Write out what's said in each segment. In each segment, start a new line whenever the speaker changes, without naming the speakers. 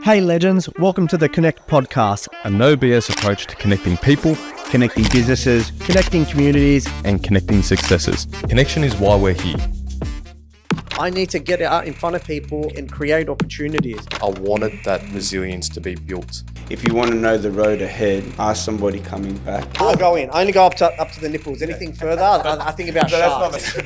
Hey legends, welcome to the Connect podcast,
A no BS approach to connecting people
connecting businesses,
connecting communities.
and connecting successes. Connection is why we're here.
I need to get out in front of people and create opportunities.
I wanted that resilience to be built.
if you want to know the road ahead, ask somebody coming back.
I'll go in. I only go up to the nipples. Anything further, I think about sharks.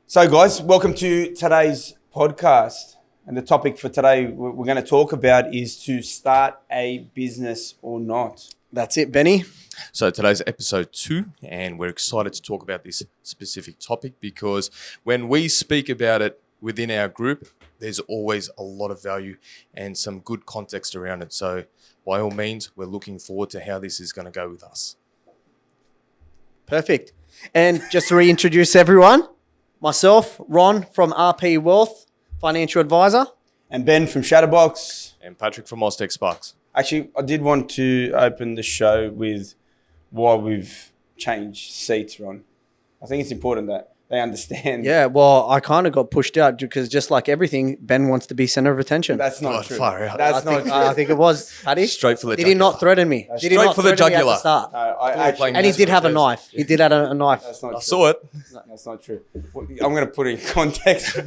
So guys, welcome to today's podcast. And the topic for today we're going to talk about is to start a business or not.
That's it, Benny.
So today's episode 2, and we're excited to talk about this specific topic because when we speak about it within our group, there's always a lot of value and some good context around it. So by all means, we're looking forward to how this is going to go with us.
Perfect. And just to reintroduce everyone, myself, Ron from RP Wealth, financial advisor.
And Ben from Shadowbox.
And Patrick from Oztech Sparks.
Actually, I did want to open the show with why we've changed seats, Ron. I think it's important that they understand.
Yeah, well, I kind of got pushed out because just like everything, Ben wants to be center of attention.
That's not
God,
true.
far out.
That's not true.
I think it was, Paddy.
Straight for the
Did he
jugular.
not threaten me? Did he
Straight
not
for the
threaten me at
jugular.
start?
No, I actually,
And he did have a knife. He did have a knife.
That's not
I
true.
saw it.
That's not true. I'm going to put it in context.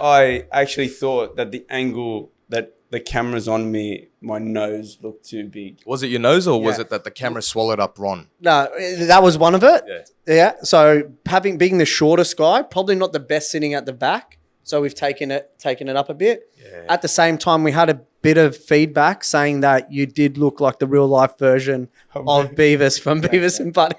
I actually thought that the angle that the camera's on me, my nose looked too big.
Was it your nose or was
Yeah.
it that the camera swallowed up Ron?
No, that was one of it.
Yeah.
Yeah. So being the shortest guy, probably not the best sitting at the back. So we've taken it up a bit.
Yeah.
At the same time, we had a bit of feedback saying that you did look like the real life version of Beavis from Beavis and Butthead.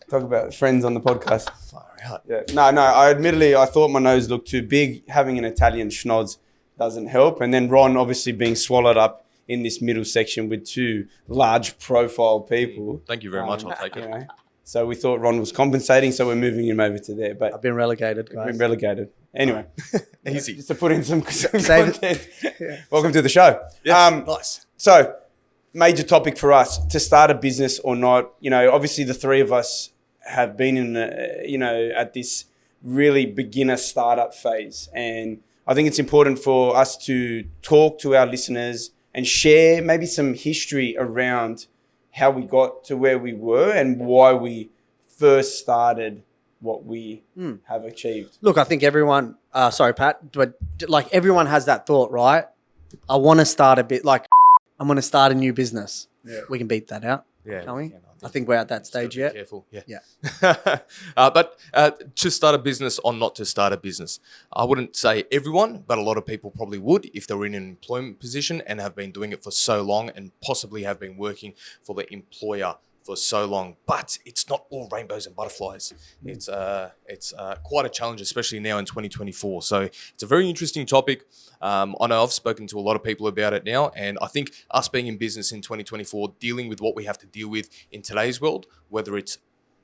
Talk about friends on the podcast.
Far out.
Yeah. No. I thought my nose looked too big. Having an Italian schnoz doesn't help. And then Ron obviously being swallowed up in this middle section with two large profile people.
Thank you very much. I'll take
You
it.
know, so we thought Ron was compensating, so we're moving him over to there. But
I've been relegated,
we've
guys.
been relegated. Anyway,
Easy.
just to put in some
Save it.
content. Welcome to the show.
Yes. Nice.
So, major topic for us, to start a business or not. You know, obviously the three of us have been in, at this really beginner startup phase. And I think it's important for us to talk to our listeners and share maybe some history around how we got to where we were and why we first started what we have achieved.
Look, I think everyone, sorry, Pat, but like everyone has that thought, right? I want to start I'm going to start a new business.
Yeah.
We can beat that out,
Yeah.
can't we?
Yeah, no,
I think we're at that stage
Be
yet.
careful. Yeah.
Yeah.
But to start a business or not to start a business, I wouldn't say everyone, but a lot of people probably would if they were in an employment position and have been doing it for so long and possibly have been working for the employer for so long. But it's not all rainbows and butterflies. It's quite a challenge, especially now in 2024. So it's a very interesting topic. I know I've spoken to a lot of people about it now, and I think us being in business in 2024, dealing with what we have to deal with in today's world, whether it's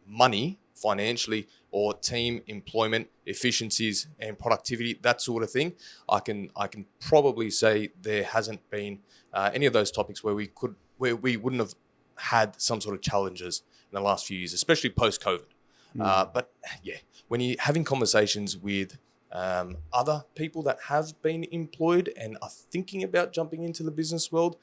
money, financially, or team employment, efficiencies and productivity, that sort of thing, I can probably say there hasn't been any of those topics where we wouldn't have had some sort of challenges in the last few years, especially post-COVID. But yeah, when you're having conversations with other people that have been employed and are thinking about jumping into the business world,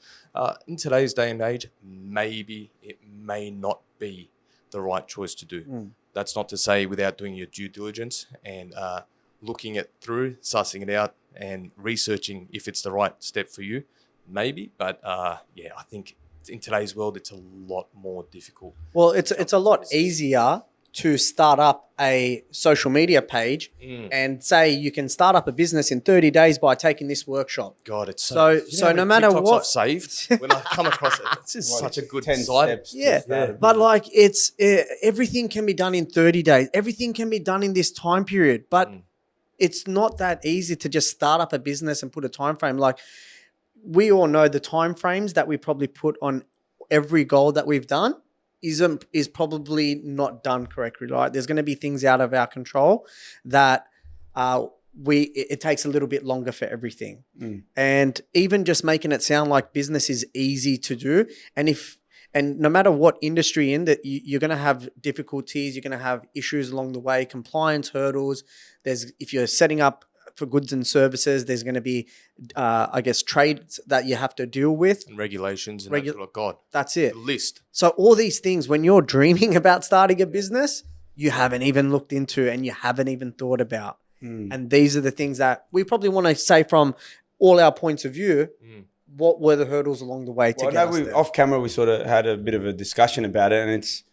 in today's day and age, maybe it may not be the right choice to do. That's not to say without doing your due diligence and looking it through, sussing it out and researching if it's the right step for you, maybe. But yeah, I think in today's world, it's a lot more difficult.
Well, it's a lot easier to start up a social media page and say you can start up a business in 30 days by taking this workshop.
God, it's
So
you know how
no
many
matter
TikToks
what-
I've saved when I come across it. This is such a good
10
site.
steps to
Yeah,
start a
but like it's everything can be done in 30 days. Everything can be done in this time period, but it's not that easy to just start up a business and put a time frame. Like we all know the time frames that we probably put on every goal that we've done is probably not done correctly, right? There's going to be things out of our control that it takes a little bit longer for everything. And even just making it sound like business is easy to do, and no matter what industry in that you're going to have difficulties, you're going to have issues along the way, compliance hurdles. If you're setting up for goods and services. There's going to be, I guess, trades that you have to deal with.
And regulations and that's like, God.
That's it.
The list.
So all these things, when you're dreaming about starting a business, you haven't even looked into and you haven't even thought about. And these are the things that we probably want to say from all our points of view. What were the hurdles along the way to get us there?
Off camera, we sort of had a bit of a discussion about it, and it's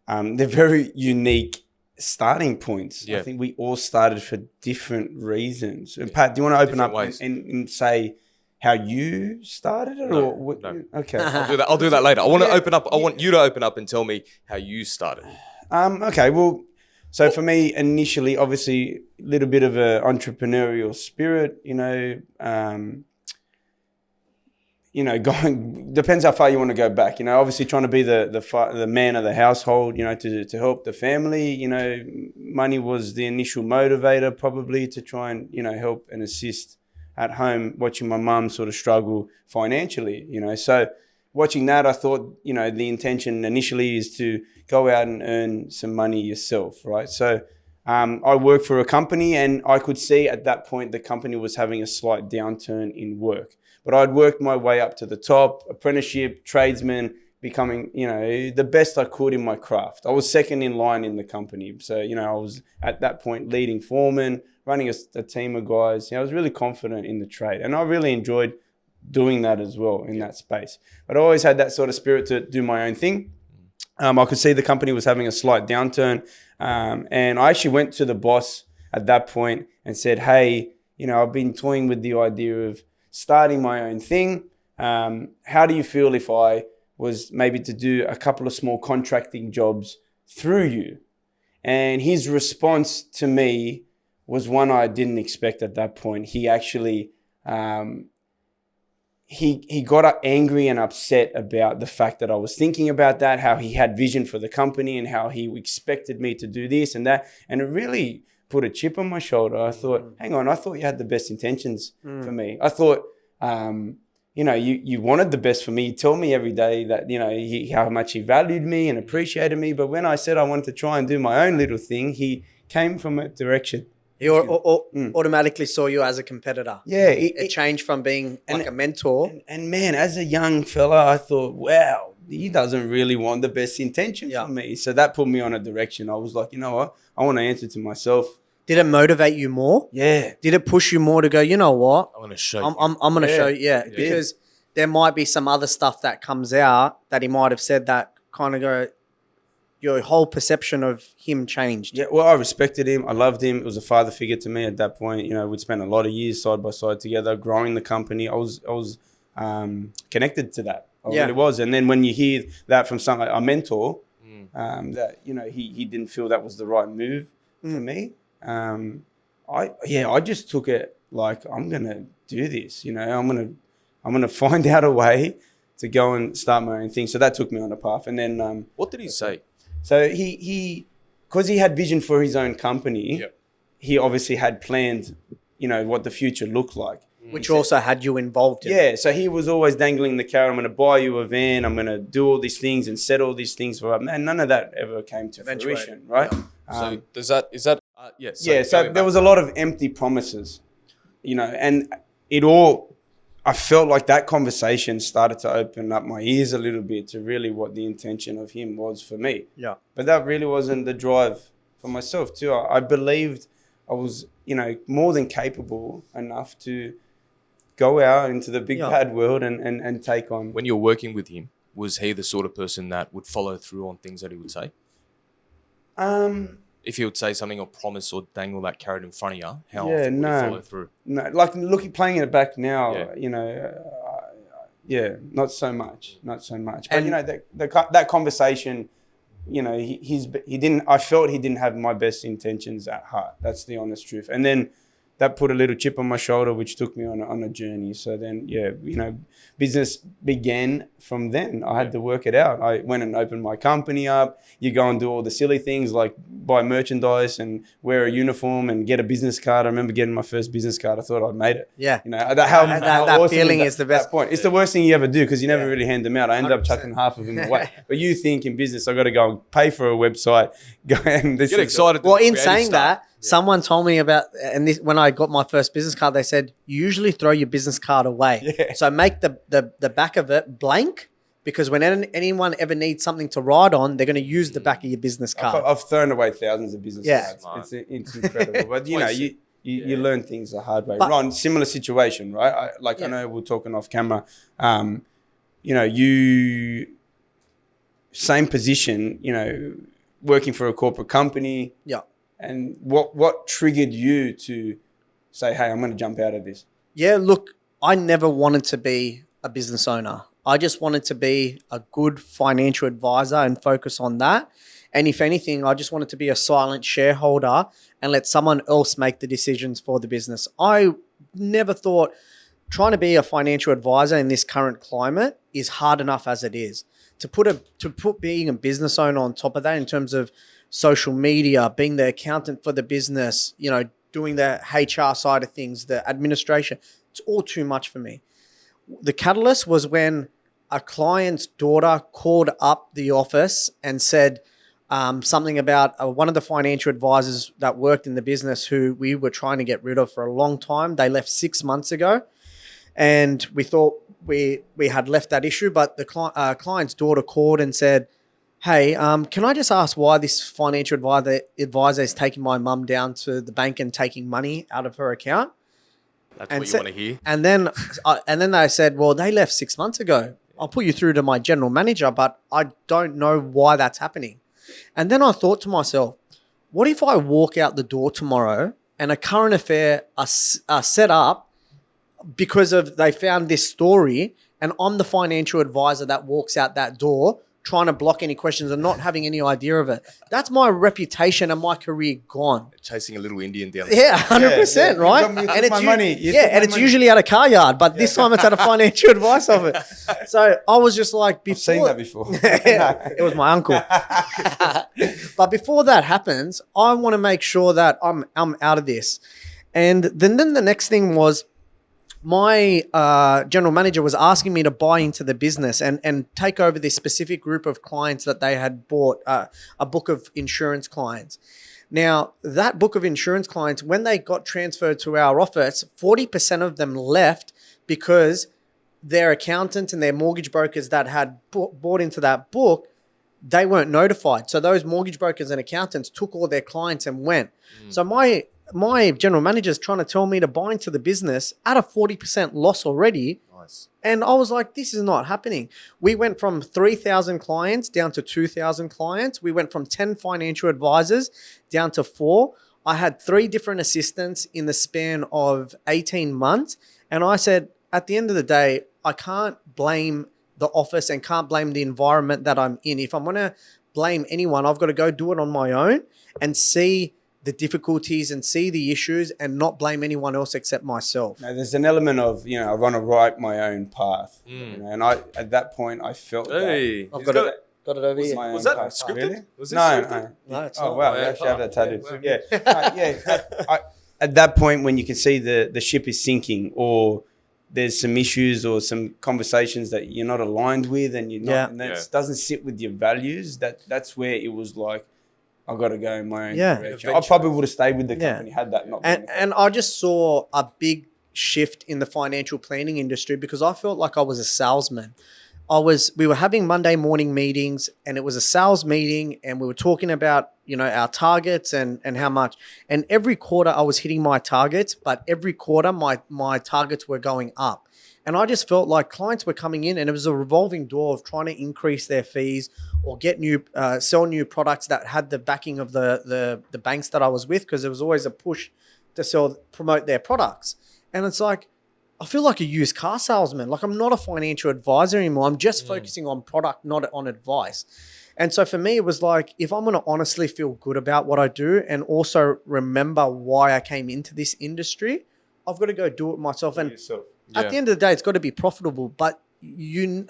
they're very unique starting points.
Yeah.
I think we all started for different reasons. And Pat, do you want to open up and say how you started it?
No,
or what?
no.
Okay.
I'll do that later. I want to open up. I want you to open up and tell me how you started.
Okay. Well, so for me, initially, obviously, a little bit of an entrepreneurial spirit, going depends how far you want to go back. Obviously trying to be the man of the household. To help the family. Money was the initial motivator, probably to try and help and assist at home, watching my mum sort of struggle financially. So watching that, I thought the intention initially is to go out and earn some money yourself, right? So I worked for a company, and I could see at that point the company was having a slight downturn in work. But I'd worked my way up to the top, apprenticeship, tradesman, becoming, the best I could in my craft. I was second in line in the company. So, I was at that point leading foreman, running a team of guys. I was really confident in the trade, and I really enjoyed doing that as well in that space. But I always had that sort of spirit to do my own thing. I could see the company was having a slight downturn. And I actually went to the boss at that point and said, hey, I've been toying with the idea of starting my own thing. How do you feel if I was maybe to do a couple of small contracting jobs through you? And his response to me was one I didn't expect at that point. He actually, he got angry and upset about the fact that I was thinking about that, how he had vision for the company and how he expected me to do this and that. And it really put a chip on my shoulder. I thought, hang on, I thought you had the best intentions for me. I thought, you wanted the best for me. You told me every day that, how much he valued me and appreciated me. But when I said I wanted to try and do my own little thing, he came from a direction.
He automatically saw you as a competitor.
Yeah.
It changed from being like a mentor.
And man, as a young fella, I thought, wow, he doesn't really want the best intention for me. So that put me on a direction. I was like, you know what? I want to answer to myself.
Did it motivate you more?
Yeah.
Did it push you more to go, you know what?
I'm going to show you.
I'm going to show you. Yeah. Because there might be some other stuff that comes out that he might have said that kind of go, your whole perception of him changed.
Yeah, well, I respected him. I loved him. It was a father figure to me at that point. We'd spent a lot of years side by side together, growing the company. I was connected to that. I really was. And then when you hear that from a mentor, that he didn't feel that was the right move for me. I just took it like, I'm gonna do this. I'm gonna find out a way to go and start my own thing. So that took me on a path. And then
what did he say?
So he because he had vision for his own company, he obviously had planned, what the future looked like.
Which also had you involved in.
Yeah, so he was always dangling the carrot. I'm going to buy you a van. I'm going to do all these things and set all these things for up. Man, none of that ever came to fruition, right?
So so
there was a lot of empty promises, and I felt like that conversation started to open up my ears a little bit to really what the intention of him was for me.
Yeah.
But that really wasn't the drive for myself too. I believed I was, more than capable enough to go out into the big bad world and take on.
When you're working with him, was he the sort of person that would follow through on things that he would say? If he would say something or promise or dangle that carrot in front of you, how often would he follow through? No,
like playing it back now, not so much. But that conversation, he didn't. I felt he didn't have my best intentions at heart. That's the honest truth. And then that put a little chip on my shoulder, which took me on a journey. So then, business began from then. I had to work it out. I went and opened my company up. You go and do all the silly things like buy merchandise and wear a uniform and get a business card. I remember getting my first business card. I thought I'd made it.
Yeah.
That
awesome feeling is the best
point. It's the worst thing you ever do because you never really hand them out. I ended up chucking half of them away. But you think in business, I got to go and pay for a website. Go and
get excited.
Well, in saying that, Someone told me about, and this, when I got my first business card, they said, you usually throw your business card away.
Yeah.
So make the back of it blank, because when anyone ever needs something to write on, they're going to use the back of your business card.
I've thrown away thousands of business
Yeah.
cards. It's incredible. But, you learn things the hard way. Ron, similar situation, right? I know we're talking off camera. You same position, working for a corporate company.
Yeah.
And what triggered you to say, hey, I'm going to jump out of this?
Yeah, look, I never wanted to be a business owner. I just wanted to be a good financial advisor and focus on that. And if anything, I just wanted to be a silent shareholder and let someone else make the decisions for the business. I never thought trying to be a financial advisor in this current climate is hard enough as it is. To put being a business owner on top of that in terms of social media, being the accountant for the business, doing the HR side of things, the administration, it's all too much for me. The catalyst was when a client's daughter called up the office and said something about one of the financial advisors that worked in the business who we were trying to get rid of for a long time. They left 6 months ago, and we thought we had left that issue, but the client's daughter called and said, hey, can I just ask why this financial advisor is taking my mum down to the bank and taking money out of her account?
That's what you want to hear.
And then they said, well, they left 6 months ago. I'll put you through to my general manager, but I don't know why that's happening. And then I thought to myself, what if I walk out the door tomorrow and a current affair are set up because they found this story, and I'm the financial advisor that walks out that door trying to block any questions and not having any idea of it. That's my reputation and my career gone.
Chasing a little Indian down.
Yeah, 100%, right?
And it's money.
It's usually at a car yard, but this time it's at a financial advice office. So I was just like,
I've seen that before.
It was my uncle. But before that happens, I want to make sure that I'm out of this. And then the next thing was, my general manager was asking me to buy into the business and take over this specific group of clients that they had bought, a book of insurance clients. Now, that book of insurance clients, when they got transferred to our office, 40% of them left because their accountants and their mortgage brokers that had bought into that book, they weren't notified. So those mortgage brokers and accountants took all their clients and went. So my general manager is trying to tell me to buy into the business at a 40% loss already.
Nice.
And I was like, this is not happening. We went from 3,000 clients down to 2,000 clients. We went from 10 financial advisors down to 4. I had 3 different assistants in the span of 18 months. And I said, at the end of the day, I can't blame the office and can't blame the environment that I'm in. If I'm going to blame anyone, I've got to go do it on my own and see the difficulties and see the issues and not blame anyone else except myself.
Now, there's an element of, I want to write my own path. And at that point, I felt
Hey,
I've got it over here.
Was that scripted?
Really?
Was this
No,
scripted?
No, it's
Oh,
not.
wow.
Oh,
I
yeah.
actually have that tattooed.
Wow.
Yeah. At that point, when you can see the ship is sinking, or there's some issues or some conversations that you're not aligned with and you're not, and that doesn't sit with your values, that's where it was like, I've got to go in my own direction. I probably would have stayed with the company had that not been.
And I just saw a big shift in the financial planning industry because I felt like I was a salesman. We were having Monday morning meetings, and it was a sales meeting, and we were talking about, our targets and how much. And every quarter I was hitting my targets, but every quarter my targets were going up. And I just felt like clients were coming in, and it was a revolving door of trying to increase their fees or get sell new products that had the backing of the banks that I was with, because there was always a push to promote their products. And it's like, I feel like a used car salesman. Like, I'm not a financial advisor anymore. I'm just focusing on product, not on advice. And so for me, it was like, if I'm going to honestly feel good about what I do and also remember why I came into this industry, I've got to go do it myself. And at the end of the day, it's got to be profitable, but you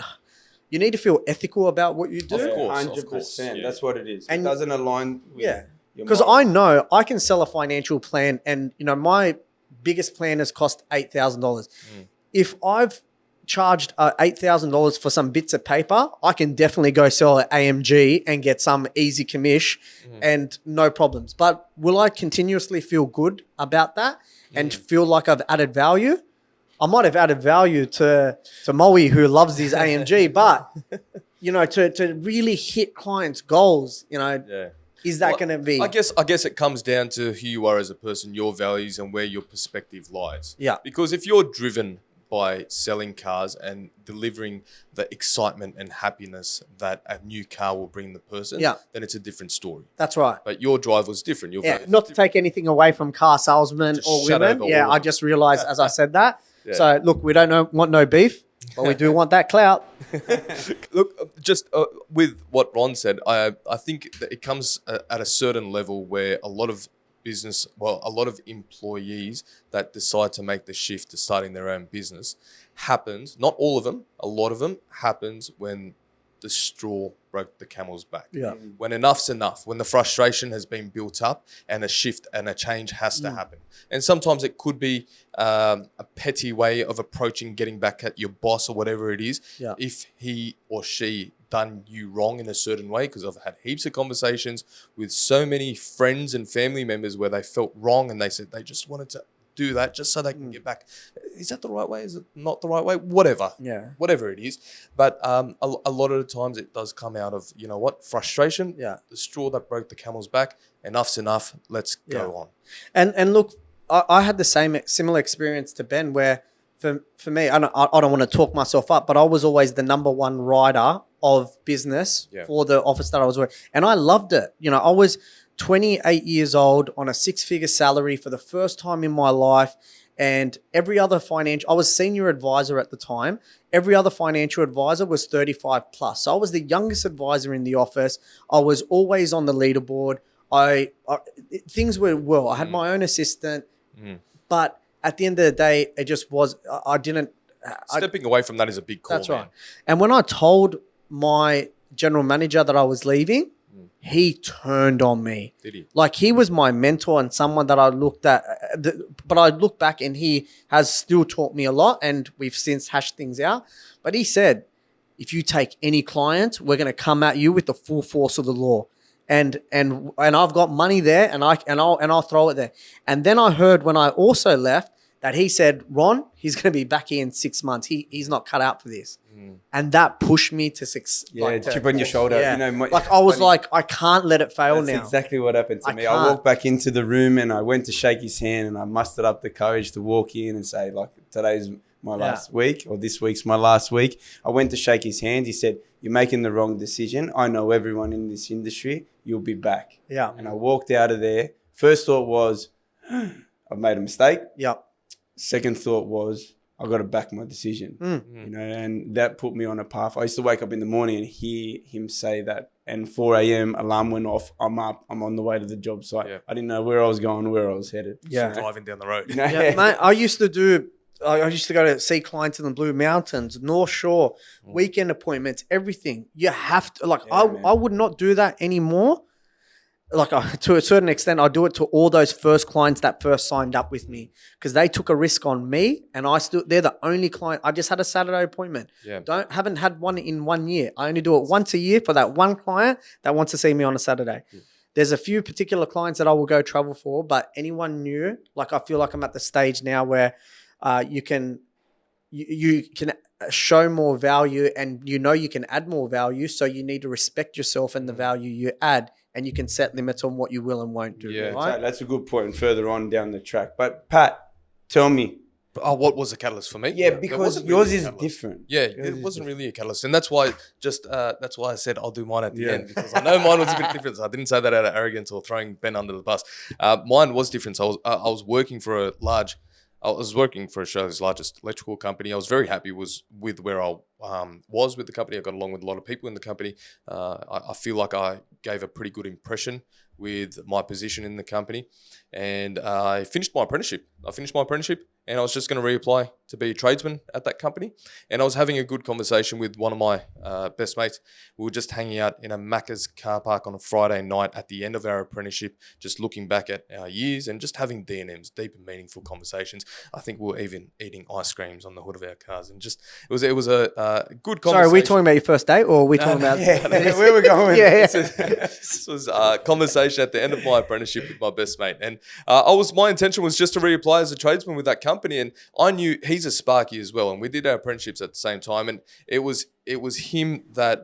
need to feel ethical about what you do.
Of course,
100%.
yeah.
That's what it is.
And
it doesn't align with your
because
mind.
I know I can sell a financial plan, and my biggest plan has cost $8,000. If I've charged $8,000 for some bits of paper, I can definitely go sell at AMG and get some easy commish and no problems. But will I continuously feel good about that and feel like I've added value? I might have added value to Moe, who loves his AMG, but you know, to really hit clients' goals, you know, is that going to be?
I guess it comes down to who you are as a person, your values, and where your perspective lies.
Yeah.
Because if you're driven by selling cars and delivering the excitement and happiness that a new car will bring the person, then it's a different story.
That's right.
But your drive was different. Your values
not to take anything away from car salesmen or women. Yeah, I just realized as I said that. Yeah. So look, we don't want no beef, but we do want that clout.
Look, just with what Ron said, I think that it comes at a certain level where a lot of a lot of employees that decide to make the shift to starting their own business happens, not all of them, a lot of them happens when the straw broke the camel's back.
Yeah.
When enough's enough, when the frustration has been built up and a shift and a change has to happen. And sometimes it could be a petty way of approaching getting back at your boss or whatever it is.
Yeah.
If he or she done you wrong in a certain way, because I've had heaps of conversations with so many friends and family members where they felt wrong and they said they just wanted to do that just so they can get back. Is that the right way? Is it not the right way? Whatever.
Yeah.
Whatever it is. But a lot of the times it does come out of, you know what, frustration.
Yeah.
The straw that broke the camel's back. Enough's enough. Let's go on.
And look, I had the similar experience to Ben where for me, I don't want to talk myself up, but I was always the number one writer of business for the office that I was working. And I loved it. You know, I was 28 years old on a 6-figure salary for the first time in my life. And every other I was senior advisor at the time. Every other financial advisor was 35 plus. So I was the youngest advisor in the office. I was always on the leaderboard. Things were well. I had my own assistant, but at the end of the day, it just was,
Stepping away from that is a big call.
That's right. And when I told my general manager that I was leaving, he turned on me.
Did he?
Like, he was my mentor and someone that I looked at, but I look back and he has still taught me a lot, and we've since hashed things out. But he said, if you take any client, we're going to come at you with the full force of the law. And I've got money there, and I'll throw it there. And then I heard when I also left that he said, Ron, he's going to be back here in 6 months. He's not cut out for this. And that pushed me to
chip on your shoulder.
Yeah.
You know,
I was like, I can't let it fail now.
That's exactly what happened to me. I walked back into the room and I went to shake his hand, and I mustered up the courage to walk in and say, like, today's my last week, or this week's my last week. I went to shake his hand. He said, you're making the wrong decision. I know everyone in this industry. You'll be back.
Yeah.
And I walked out of there. First thought was, I've made a mistake.
Yep.
Second thought was, I got to back my decision. You know, and that put me on a path. I used to wake up in the morning and hear him say that. And 4 a.m. alarm went off. I'm up. I'm on the way to the job site. Yeah. I didn't know where I was going, where I was headed.
Yeah.
Driving down the road.
You know?
Mate, I used to go to see clients in the Blue Mountains, North Shore, weekend appointments, everything. You have to, I would not do that anymore. Like, to a certain extent, I do it to all those first clients that first signed up with me, because they took a risk on me, and they're the only client. I just had a Saturday appointment. Yeah. Haven't had one in 1 year. I only do it once a year for that one client that wants to see me on a Saturday. Yeah. There's a few particular clients that I will go travel for, but anyone new, like, I feel like I'm at the stage now where you can show more value, and you can add more value. So you need to respect yourself and the value you add, and you can set limits on what you will and won't do.
Yeah,
right?
That's a good point further on down the track. But Pat, tell me.
What was the catalyst for me?
Yeah, because yours is different.
Yeah, it wasn't really a catalyst. And that's why I said I'll do mine at the end, because I know mine was a bit different. So I didn't say that out of arrogance or throwing Ben under the bus. Mine was different. So I was working for Australia's largest electrical company. I was very happy with where I was with the company. I got along with a lot of people in the company. I feel like I gave a pretty good impression with my position in the company. And I finished my apprenticeship. and I was just going to reapply to be a tradesman at that company. And I was having a good conversation with one of my best mates. We were just hanging out in a Macca's car park on a Friday night at the end of our apprenticeship, just looking back at our years and just having D&Ms, deep and meaningful conversations. I think we were even eating ice creams on the hood of our cars, and just it was a good conversation.
Sorry, are we talking about your first date, or are we talking about?
Where we're going with
Yeah,
This was a conversation at the end of my apprenticeship with my best mate, and my intention was just to reapply as a tradesman with that company, and I knew he's a Sparky as well, and we did our apprenticeships at the same time, and it was him that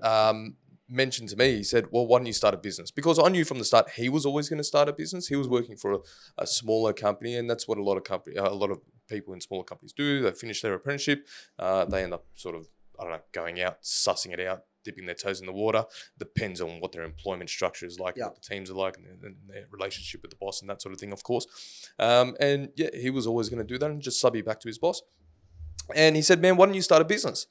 mentioned to me. He said, "Well, why don't you start a business?" Because I knew from the start he was always going to start a business. He was working for a smaller company, and that's what a lot of people in smaller companies do. They finish their apprenticeship, they end up sort of, I don't know, going out, sussing it out, dipping their toes in the water. Depends on what their employment structure is like, what the teams are like, and their relationship with the boss and that sort of thing, of course. And yeah, he was always going to do that and just sub you back to his boss. And he said, "Man, why don't you start a business?"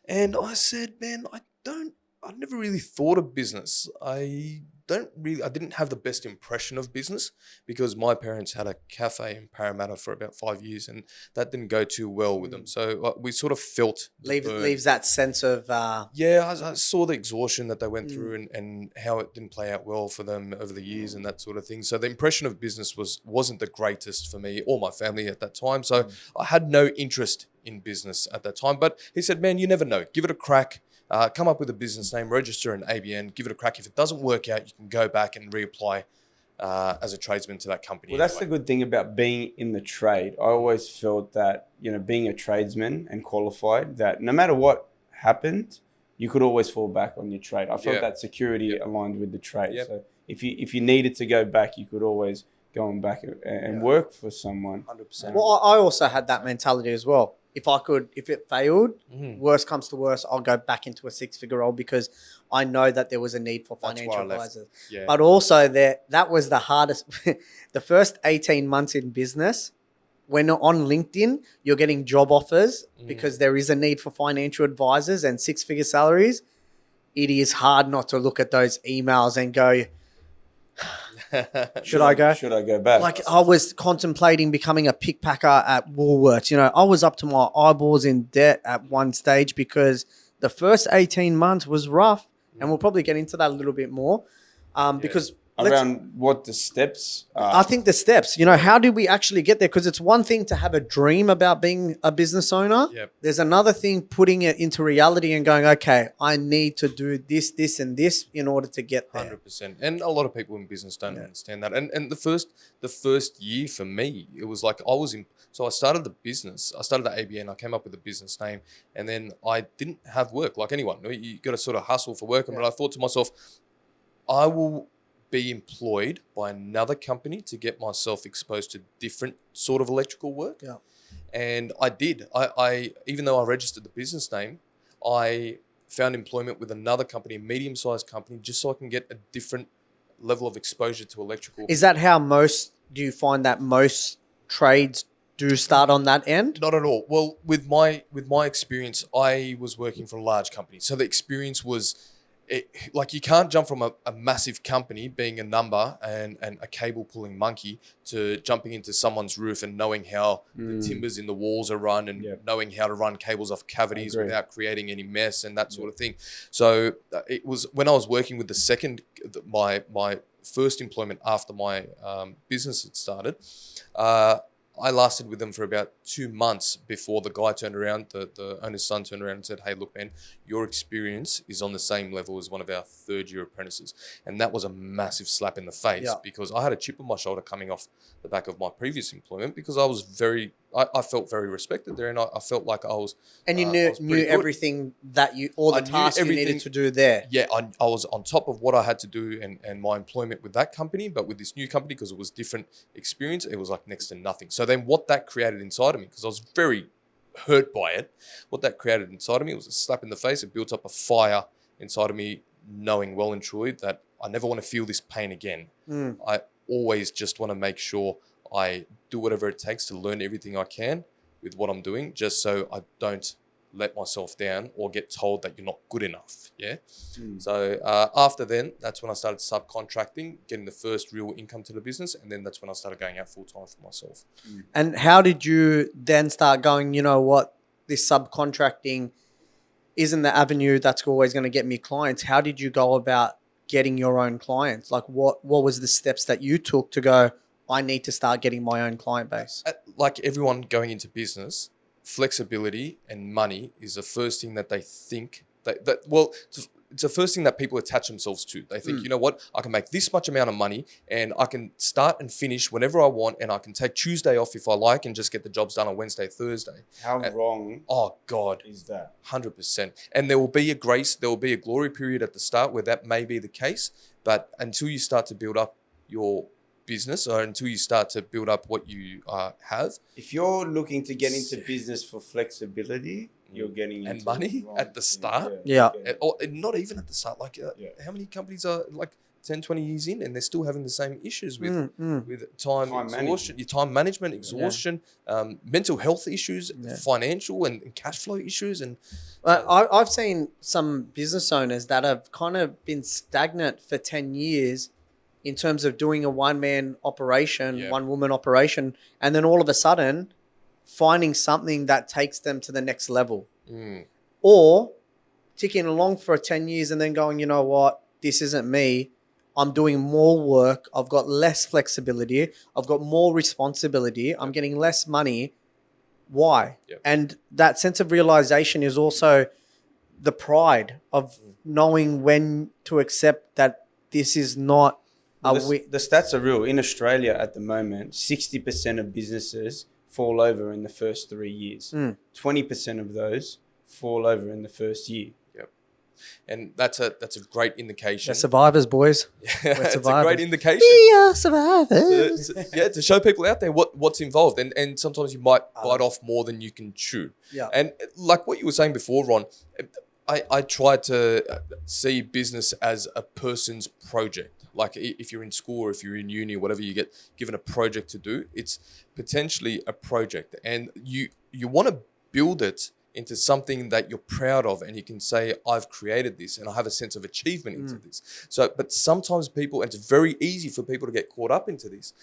And I said, "Man, I never really thought of business. I didn't have the best impression of business because my parents had a cafe in Parramatta for about 5 years, and that didn't go too well with them. So we sort of felt
leaves that sense of
I saw the exhaustion that they went through and how it didn't play out well for them over the years and that sort of thing. So the impression of business wasn't the greatest for me or my family at that time. So I had no interest in business at that time. But he said, "Man, you never know. Give it a crack. Come up with a business name, register an ABN, give it a crack. If it doesn't work out, you can go back and reapply as a tradesman to that company."
Well, that's the good thing about being in the trade. I always felt that, being a tradesman and qualified, that no matter what happened, you could always fall back on your trade. I felt that security aligned with the trade. Yep. So if you needed to go back, you could always go on back and work for someone.
100%.
Well, I also had that mentality as well. If it failed, worst comes to worst, I'll go back into a 6-figure role because I know that there was a need for financial advisors. Yeah. But also that was the hardest. The first 18 months in business, when on LinkedIn, you're getting job offers because there is a need for financial advisors and 6-figure salaries. It is hard not to look at those emails and go, Should I go
back?
Like, I was contemplating becoming a pickpacker at Woolworths. I was up to my eyeballs in debt at one stage because the first 18 months was rough, and we'll probably get into that a little bit more because
around what the steps are.
I think the steps, how did we actually get there? Because it's one thing to have a dream about being a business owner.
Yep.
There's another thing putting it into reality and going, okay, I need to do this, this, and this in order to get there.
100%. And a lot of people in business don't understand that. And the first year for me, it was like so I started the business. I started the ABN. I came up with a business name, and then I didn't have work like anyone. You got to sort of hustle for work. But I thought to myself, I will be employed by another company to get myself exposed to different sort of electrical work.
Yeah.
And I did. I even though I registered the business name, I found employment with another company, a medium-sized company, just so I can get a different level of exposure to electrical.
Is that how do you find that most trades do start on that end?
Not at all. Well, with my experience, I was working for a large company. So the experience was, you can't jump from a massive company being a number and a cable pulling monkey to jumping into someone's roof and knowing how the timbers in the walls are run and knowing how to run cables off cavities without creating any mess and that sort of thing. So it was when I was working with my first employment after my business had started. I lasted with them for about 2 months before the guy turned around, the owner's son turned around and said, "Hey, look, man, your experience is on the same level as one of our third-year apprentices." And that was a massive slap in the face because I had a chip on my shoulder coming off the back of my previous employment because I felt very respected there, and I felt like I was.
And you knew everything all the tasks you needed to do there.
Yeah, I was on top of what I had to do and my employment with that company, but with this new company, because it was different experience, it was like next to nothing. So then what that created inside of me, because I was very hurt by it, what that created inside of me was a slap in the face. It built up a fire inside of me, knowing well and truly that I never want to feel this pain again. I always just want to make sure I do whatever it takes to learn everything I can with what I'm doing, just so I don't let myself down or get told that you're not good enough. Yeah. So after then, that's when I started subcontracting, getting the first real income to the business. And then that's when I started going out full time for myself.
And how did you then start going, you know what, this subcontracting isn't the avenue that's always going to get me clients? How did you go about getting your own clients? Like what was the steps that you took to go, I need to start getting my own client base?
Like everyone going into business, flexibility and money is the first thing that they think it's the first thing that people attach themselves to. They think, you know what, I can make this much amount of money and I can start and finish whenever I want, and I can take Tuesday off if I like and just get the jobs done on Wednesday, Thursday.
How wrong
Oh God,
is that?
100%. And there will be a glory period at the start where that may be the case, but until you start to build up your business, or until you start to build up what you have,
If you're looking to get into business for flexibility, you're getting
and
into
money
the wrong
at the
thing.
start.
Yeah.
Or not even at the start. Like, how many companies are like 10, 20 years in and they're still having the same issues with time exhaustion, your time management, exhaustion, mental health issues, financial and cash flow issues. And
I've seen some business owners that have kind of been stagnant for 10 years in terms of doing a one-man operation, one-woman operation, and then all of a sudden finding something that takes them to the next level. Or ticking along for 10 years and then going, you know what, this isn't me. I'm doing more work. I've got less flexibility. I've got more responsibility. I'm getting less money. Why? And that sense of realization is also the pride of knowing when to accept that this is not
the stats are real. In Australia at the moment, 60% of businesses fall over in the first 3 years. 20% of those fall over in the first year.
And that's a great indication.
They're survivors, boys.
It's a great indication.
We are survivors.
To show people out there what's involved. And sometimes you might bite off more than you can chew.
Yeah.
And like what you were saying before, Ron, I try to see business as a person's project. Like if you're in school or if you're in uni or whatever, you get given a project to do, it's potentially a project. And you want to build it into something that you're proud of, and you can say, I've created this and I have a sense of achievement into this. So, but sometimes people, and it's very easy for people to get caught up into this.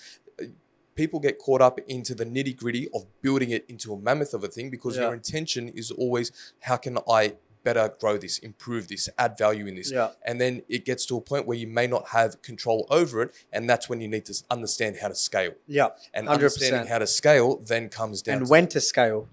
People get caught up into the nitty gritty of building it into a mammoth of a thing, because your intention is always, how can I better grow this, improve this, add value in this? And then it gets to a point where you may not have control over it, and that's when you need to understand how to scale. And 100%. Understanding how to scale then comes down
and when to scale.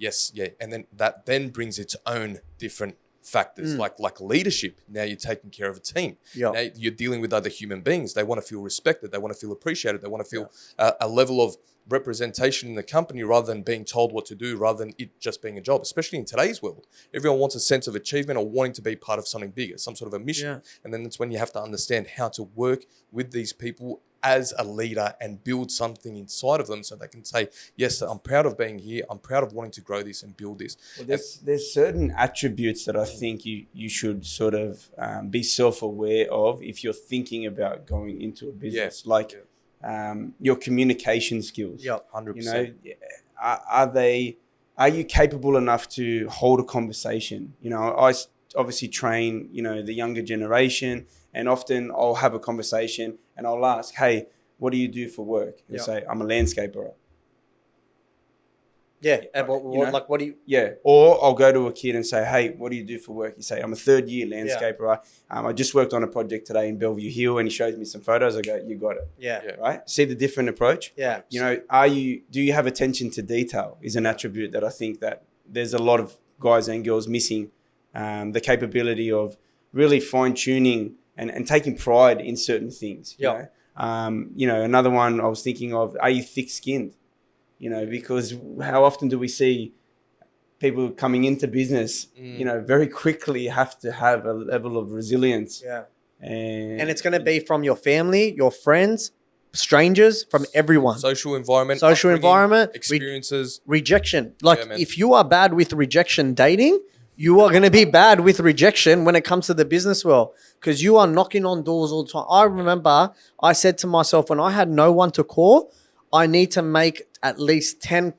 And then that then brings its own different factors, like leadership. Now you're taking care of a team. Now you're dealing with other human beings. They want to feel respected. They want to feel appreciated. They want to feel a level of representation in the company, rather than being told what to do, rather than it just being a job. Especially in today's world, everyone wants a sense of achievement or wanting to be part of something bigger, some sort of a mission. And then that's when you have to understand how to work with these people as a leader and build something inside of them, so they can say, yes, I'm proud of being here. I'm proud of wanting to grow this and build this.
Well, there's certain attributes that I think you should sort of be self-aware of if you're thinking about going into a business. Your communication skills.
100%.
You know, are you capable enough to hold a conversation? You know, I obviously train, you know, the younger generation, and often I'll have a conversation and I'll ask, hey, what do you do for work? And say, I'm a landscaper.
What do you...
Or I'll go to a kid and say, hey, what do you do for work? You say, I'm a third year landscaper. I just worked on a project today in Bellevue Hill, and he shows me some photos. I go, you got it. Right? See the different approach? You know, do you have attention to detail is an attribute that I think that there's a lot of guys and girls missing. The capability of really fine-tuning and taking pride in certain things. You know, another one I was thinking of, are you thick-skinned? You know, because how often do we see people coming into business, you know, very quickly have to have a level of resilience. And it's
going to be from your family, your friends, strangers, from everyone.
Social environment, experiences,
rejection. If you are bad with rejection dating, you are going to be bad with rejection when it comes to the business world, because you are knocking on doors all the time. I remember I said to myself, when I had no one to call, I need to make at least 10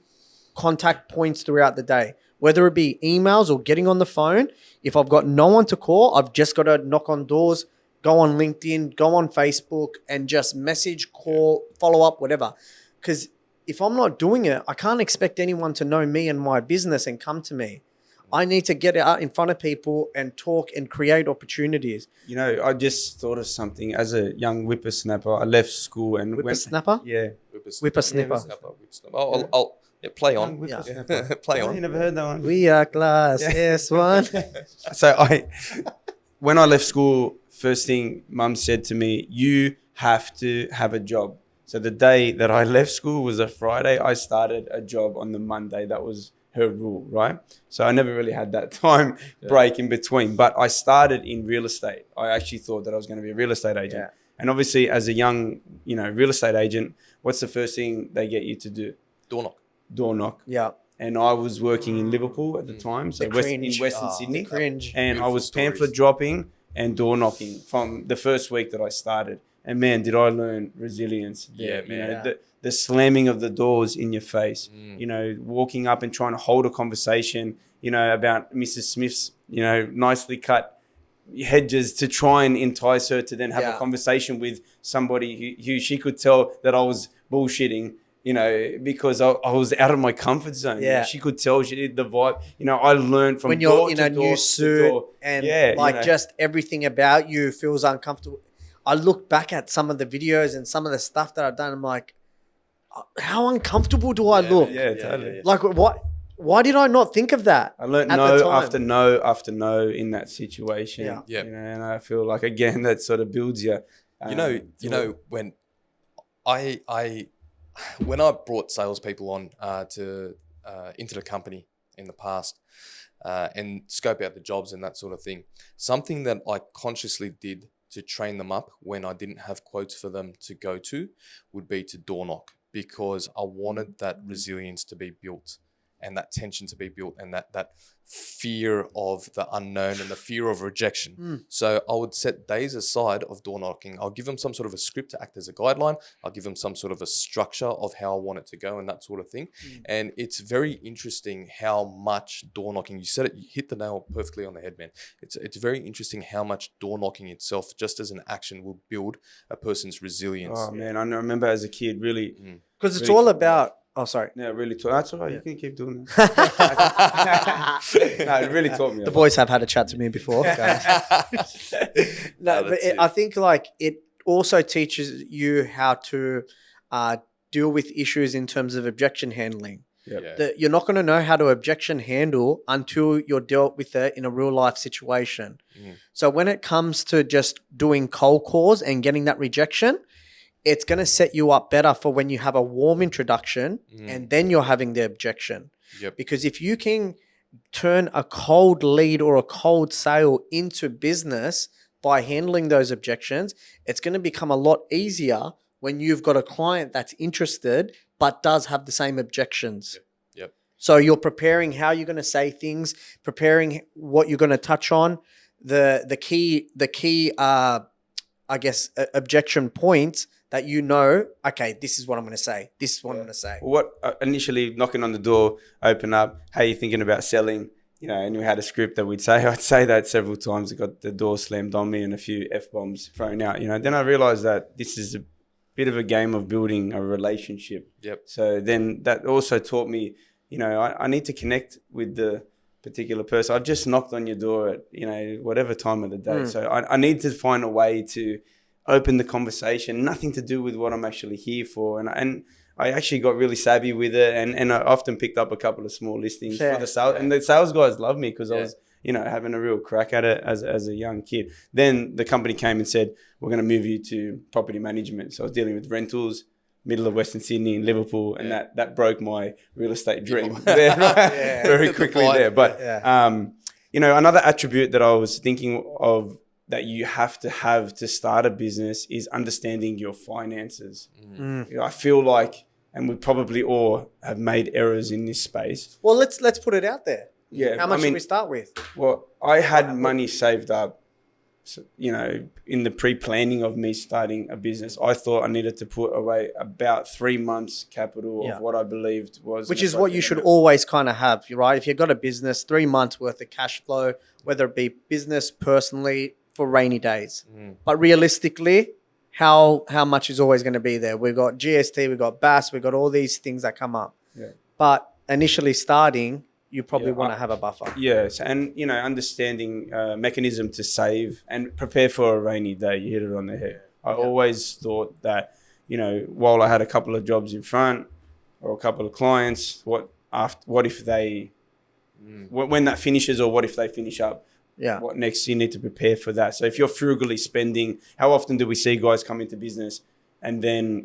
contact points throughout the day. whether it be emails or getting on the phone. If I've got no one to call, I've just got to knock on doors, go on LinkedIn, go on Facebook, and just message, call, follow up, whatever. Because if I'm not doing it, I can't expect anyone to know me and my business and come to me. I need to get out in front of people and talk and create opportunities.
You know, I just thought of something. As a young whippersnapper, I left school and
Whippersnapper?
Yeah.
Whippersnapper.
I'll play on.
Whippersnapper.
Play
Oh,
on.
you never heard that one?
We are class S1.
So when I left school, first thing Mum said to me, you have to have a job. So the day that I left school was a Friday. I started a job on the Monday. That was her rule, right? So I never really had that time break in between. But I started in real estate. I actually thought that I was going to be a real estate agent.
Yeah.
And obviously, as a young, real estate agent, what's the first thing they get you to do?
Door knock.
Door knock.
Yeah.
And I was working in Liverpool at the time, so in Western Sydney.
Cringe.
And I was
Beautiful
pamphlet dropping and door knocking from the first week that I started. And man, did I learn resilience there.
Yeah, man.
The slamming of the doors in your face, walking up and trying to hold a conversation, about Mrs. Smith's, nicely cut hedges to try and entice her to then have a conversation with somebody who she could tell that I was bullshitting, because I was out of my comfort zone.
Yeah.
She could tell the vibe. I learned from
When you're
door
in
to
a
door
new
to
suit
door.
and
Yeah,
just everything about you feels uncomfortable. I look back at some of the videos and some of the stuff that I've done. I'm like, how uncomfortable do I look?
Yeah, totally.
Like, what? Why did I not think of that?
I learned
at the
no
time?
after no after no in that situation.
Yeah.
Yeah.
And I feel like, again, that sort of builds you.
When I brought salespeople on into the company in the past and scope out the jobs and that sort of thing, something that I consciously did to train them up when I didn't have quotes for them to go to would be to door knock, because I wanted that resilience to be built and that tension to be built and that fear of the unknown and the fear of rejection. So I would set days aside of door knocking. I'll give them some sort of a script to act as a guideline. I'll give them some sort of a structure of how I want it to go and that sort of thing. And it's very interesting how much door knocking, you said it, you hit the nail perfectly on the head, man. It's very interesting how much door knocking itself, just as an action, will build a person's resilience.
Oh, man, I remember as a kid, really.
Because it's
really
all about. Oh, sorry.
Yeah, really taught. That's all right. You can keep doing that. No, it really taught me.
The boys have had a chat to me before, guys. I think it also teaches you how to deal with issues in terms of objection handling.
Yep.
You're not going to know how to objection handle until you're dealt with it in a real life situation. So when it comes to just doing cold calls and getting that rejection, it's going to set you up better for when you have a warm introduction and then you're having the objection.
Yep.
Because if you can turn a cold lead or a cold sale into business by handling those objections, it's going to become a lot easier when you've got a client that's interested but does have the same objections.
Yep.
So you're preparing how you're going to say things, preparing what you're going to touch on, the key objection points that okay, this is what I'm going to say. This is what I'm going to say.
What initially knocking on the door, open up, how are you thinking about selling? And we had a script that I'd say that several times. I got the door slammed on me and a few F-bombs thrown out. Then I realized that this is a bit of a game of building a relationship.
Yep.
So then that also taught me, I need to connect with the particular person. I've just knocked on your door at, whatever time of the day. So I need to find a way to open the conversation, nothing to do with what I'm actually here for. And I actually got really savvy with it, and I often picked up a couple of small listings for the sales. And the sales guys loved me because I was, having a real crack at it as a young kid. Then the company came and said, we're going to move you to property management. So I was dealing with rentals, middle of Western Sydney in Liverpool, and that broke my real estate dream very quickly there. But, another attribute that I was thinking of that you have to start a business is understanding your finances. I feel like, and we probably all have made errors in this space.
Well, let's put it out there.
Yeah.
How much should we start with?
Well, I had money saved up So, in the pre-planning of me starting a business, I thought I needed to put away about 3 months capital of what I believed was.
Which is what you should always kind of have, right? If you've got a business, 3 months worth of cash flow, whether it be business, personally, for rainy days. But realistically, how much is always going to be there? We've got GST, we've got BAS, we've got all these things that come up.
Yeah.
But initially starting, you probably want to have a buffer.
Yes, and understanding mechanism to save and prepare for a rainy day. You hit it on the head. I always thought that, while I had a couple of jobs in front or a couple of clients, what if they, when that finishes, or what if they finish up?
Yeah.
What next? You need to prepare for that. So if you're frugally spending, how often do we see guys come into business and then,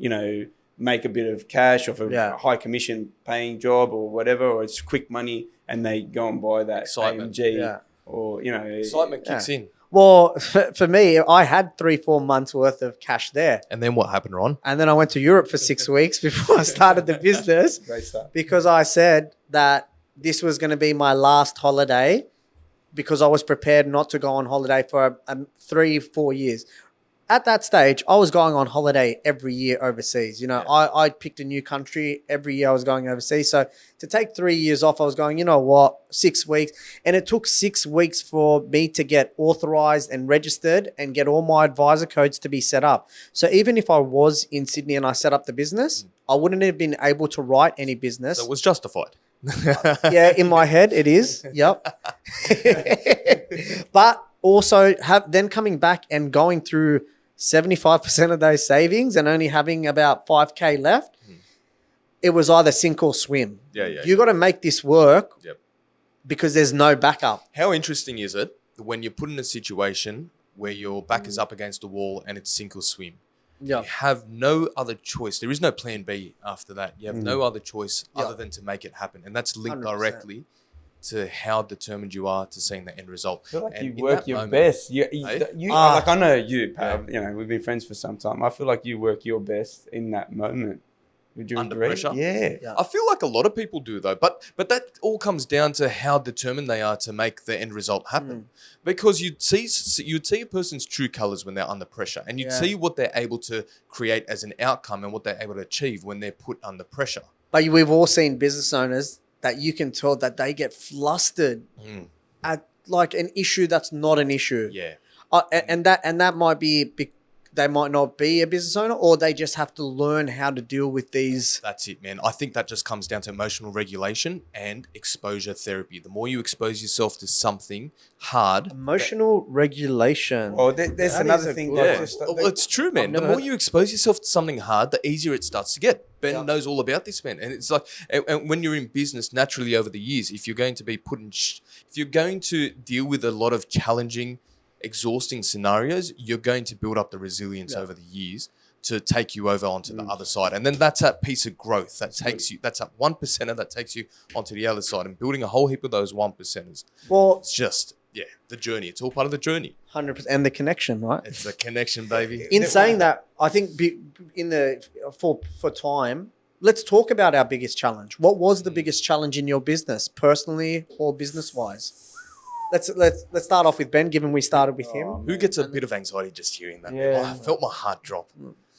make a bit of cash off a high commission paying job or whatever, or it's quick money, and they go and buy that
Excitement.
AMG or,
Excitement kicks in.
Well, for me, I had 3-4 months worth of cash there.
And then what happened, Ron?
And then I went to Europe for 6 weeks before I started the business.
Great stuff.
Because I said that this was going to be my last holiday, because I was prepared not to go on holiday for 3-4 years. At that stage, I was going on holiday every year overseas. I picked a new country. Every year I was going overseas. So to take 3 years off, I was going, 6 weeks. And it took 6 weeks for me to get authorized and registered and get all my advisor codes to be set up. So even if I was in Sydney and I set up the business, I wouldn't have been able to write any business.
So it was justified.
Yeah, in my head it is. Yep. But also then coming back and going through 75% of those savings and only having about 5K left, it was either sink or swim. You got to make this work because there's no backup.
How interesting is it when you're put in a situation where your back is up against the wall and it's sink or swim? You have no other choice. There is no plan B after that. You have no other choice other than to make it happen. And that's linked 100%. Directly to how determined you are to seeing the end result.
I feel like you work your best. I know you, Pat. We've been friends for some time. I feel like you work your best in that moment. Would you
Under
agree?
pressure?
Yeah.
I feel like a lot of people do though, but that all comes down to how determined they are to make the end result happen. Because you'd see a person's true colors when they're under pressure, and you'd see what they're able to create as an outcome and what they're able to achieve when they're put under pressure.
But we've all seen business owners that you can tell that they get flustered at like an issue that's not an issue.
Yeah.
And that might be they might not be a business owner, or they just have to learn how to deal with these.
That's it, man. I think that just comes down to emotional regulation and exposure therapy. The more you expose yourself to something hard.
Emotional regulation.
Oh, there's another thing.
It's true, man. The more you expose yourself to something hard, the easier it starts to get. Ben knows all about this, man. And it's like, and when you're in business, naturally over the years, if you're going to be if you're going to deal with a lot of challenging, exhausting scenarios, you're going to build up the resilience over the years to take you over onto the other side. And then that's that piece of growth that takes you, that's that 1%er that takes you onto the other side, and building a whole heap of those 1%ers. Well, it's just, the journey. It's all part of the journey.
100%. And the connection, right?
It's a connection, baby.
In saying that, I think for time, let's talk about our biggest challenge. What was the biggest challenge in your business, personally or business-wise? Let's start off with Ben, given we started with him.
Who gets a bit of anxiety just hearing that?
Yeah.
I felt my heart drop.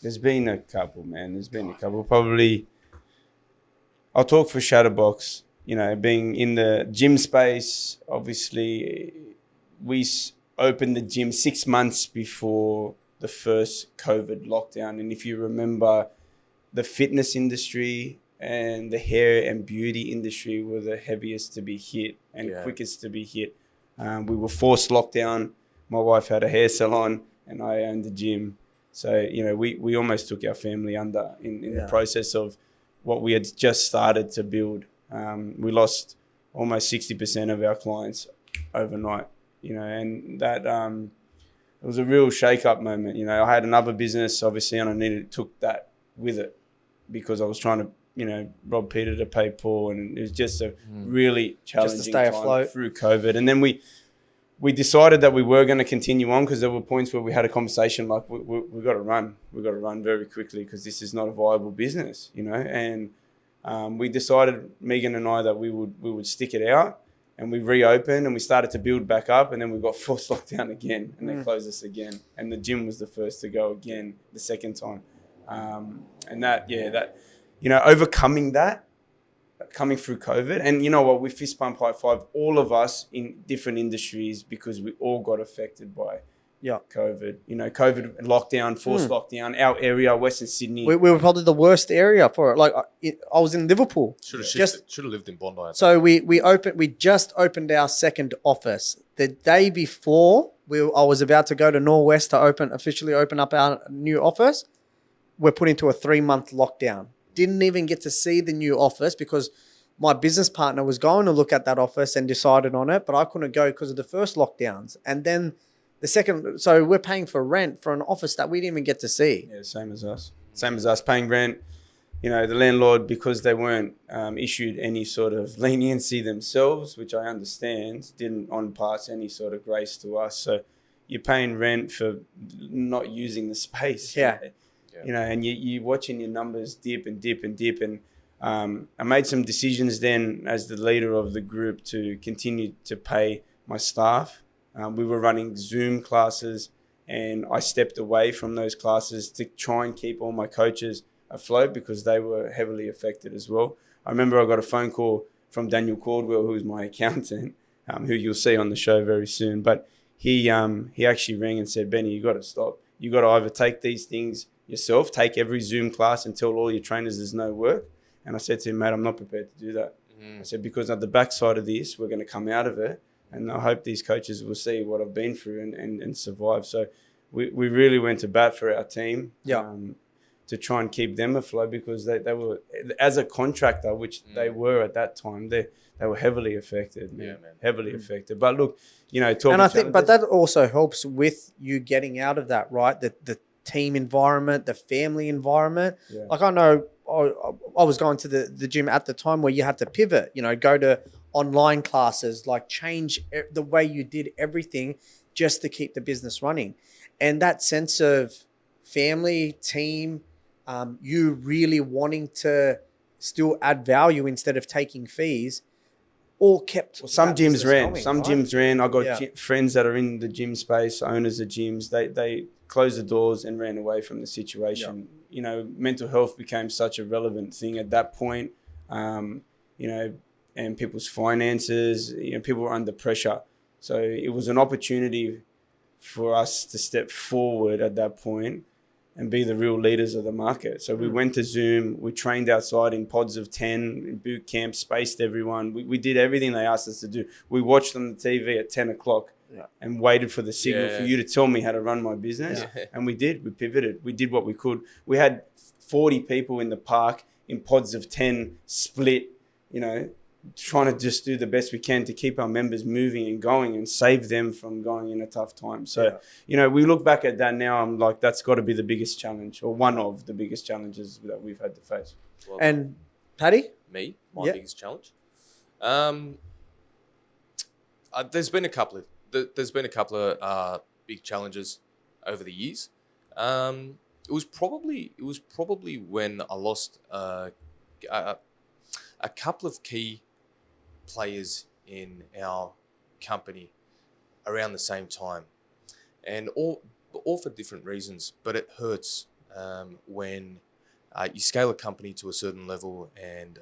There's been a couple, man. There's been a couple. Probably, I'll talk for Shadowbox. Being in the gym space, obviously, we opened the gym 6 months before the first COVID lockdown. And if you remember, the fitness industry and the hair and beauty industry were the heaviest to be hit and quickest to be hit. We were forced lockdown. My wife had a hair salon and I owned the gym. So, we almost took our family under in the process of what we had just started to build. We lost almost 60% of our clients overnight, and that it was a real shake-up moment. I had another business, obviously, and I took that with it because I was trying to, rob Peter to pay Paul, and it was just a really challenging time afloat through COVID. And then we decided that we were going to continue on because there were points where we had a conversation like, we got to run. We got to run very quickly because this is not a viable business, and we decided, Megan and I, that we would stick it out and we reopened and we started to build back up, and then we got forced lockdown again, and they closed us again. And the gym was the first to go again the second time. And overcoming that, coming through COVID, and you know what, we fist pump high five, all of us in different industries, because we all got affected by COVID. COVID lockdown, forced lockdown. Our area, Western Sydney.
We were probably the worst area for it. Like I was in Liverpool.
Should have lived in Bondi.
So we just opened our second office. The day before I was about to go to Norwest to officially open up our new office, we're put into a 3-month lockdown. Didn't even get to see the new office because my business partner was going to look at that office and decided on it, but I couldn't go because of the first lockdowns. And then the second, so we're paying for rent for an office that we didn't even get to see.
Yeah, same as us paying rent. The landlord, because they weren't issued any sort of leniency themselves, which I understand, didn't on pass any sort of grace to us. So you're paying rent for not using the space. And you're watching your numbers dip and dip and dip. And I made some decisions then as the leader of the group to continue to pay my staff. We were running Zoom classes, and I stepped away from those classes to try and keep all my coaches afloat because they were heavily affected as well. I remember I got a phone call from Daniel Caldwell, who's my accountant, who you'll see on the show very soon. But he actually rang and said, "Benny, you got to stop. You got to either take these things yourself, take every Zoom class and tell all your trainers there's no work." And I said to him, "Mate, I'm not prepared to do that." I said, because at the backside of this, we're going to come out of it. And I hope these coaches will see what I've been through and survive. So we really went to bat for our team to try and keep them afloat, because they were, as a contractor, which they were at that time, they were heavily affected. Heavily affected. But look,
and I think, but that also helps with you getting out of that, right? The team environment, the family environment. Yeah. Like I know I was going to the gym at the time where you had to pivot, go to online classes, like change the way you did everything just to keep the business running. And that sense of family, team, you really wanting to still add value instead of taking fees, all kept.
Well, some gyms ran. I got friends that are in the gym space, owners of gyms. They closed the doors and ran away from the situation. Mental health became such a relevant thing at that point. And people's finances, people were under pressure. So it was an opportunity for us to step forward at that point and be the real leaders of the market. So we went to Zoom, we trained outside in pods of 10, in boot camp, spaced everyone. We did everything they asked us to do. We watched on the TV at 10 o'clock and waited for the signal for you to tell me how to run my business. Yeah. And we did. We pivoted. We did what we could. We had 40 people in the park in pods of 10 split, trying to just do the best we can to keep our members moving and going and save them from going in a tough time. So, we look back at that now, I'm like, that's got to be the biggest challenge, or one of the biggest challenges that we've had to face.
Well, and Paddy?
My biggest challenge? There's been a couple of big challenges over the years. It was probably when I lost a couple of key players in our company around the same time, and all for different reasons. But it hurts when you scale a company to a certain level and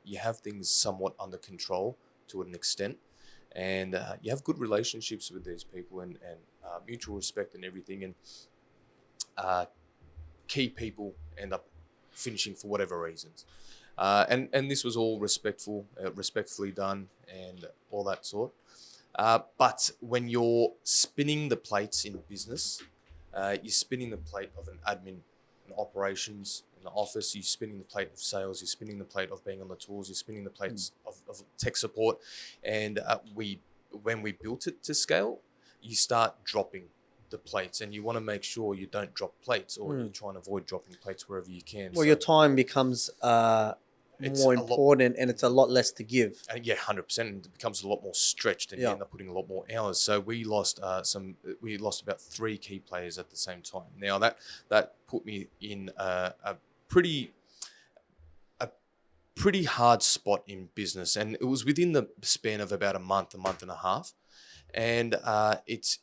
you have things somewhat under control to an extent, and you have good relationships with these people and mutual respect and everything, and key people end up finishing for whatever reasons. And this was all respectfully done and all that sort. But when you're spinning the plates in business, you're spinning the plate of an admin and operations in the office, you're spinning the plate of sales, you're spinning the plate of being on the tools, you're spinning the plates of tech support. And when we built it to scale, you start dropping the plates, and you want to make sure you don't drop plates, or you try and avoid dropping plates wherever you can.
Well, your time becomes more important, and it's a lot less to give.
100%. It becomes a lot more stretched, and you end up putting a lot more hours. So we lost about 3 key players at the same time. Now that put me in a pretty pretty hard spot in business, and it was within the span of about a month and a half, and it's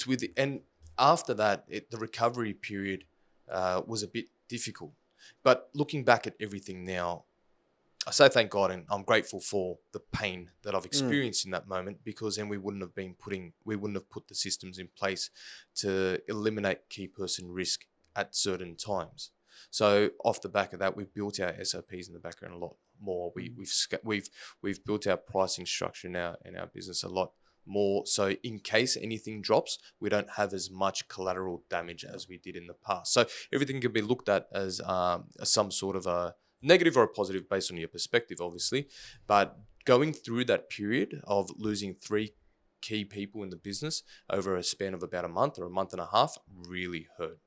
with and after that, the recovery period was a bit difficult. But looking back at everything now, I say thank God, and I'm grateful for the pain that I've experienced in that moment, because then we wouldn't have put the systems in place to eliminate key person risk at certain times. So off the back of that, we've built our SOPs in the background a lot more. We've built our pricing structure in our business a lot more. So in case anything drops, we don't have as much collateral damage as we did in the past. So everything can be looked at as some sort of a negative or a positive based on your perspective, obviously. But going through that period of losing 3 key people in the business over a span of about a month or a month and a half really hurt.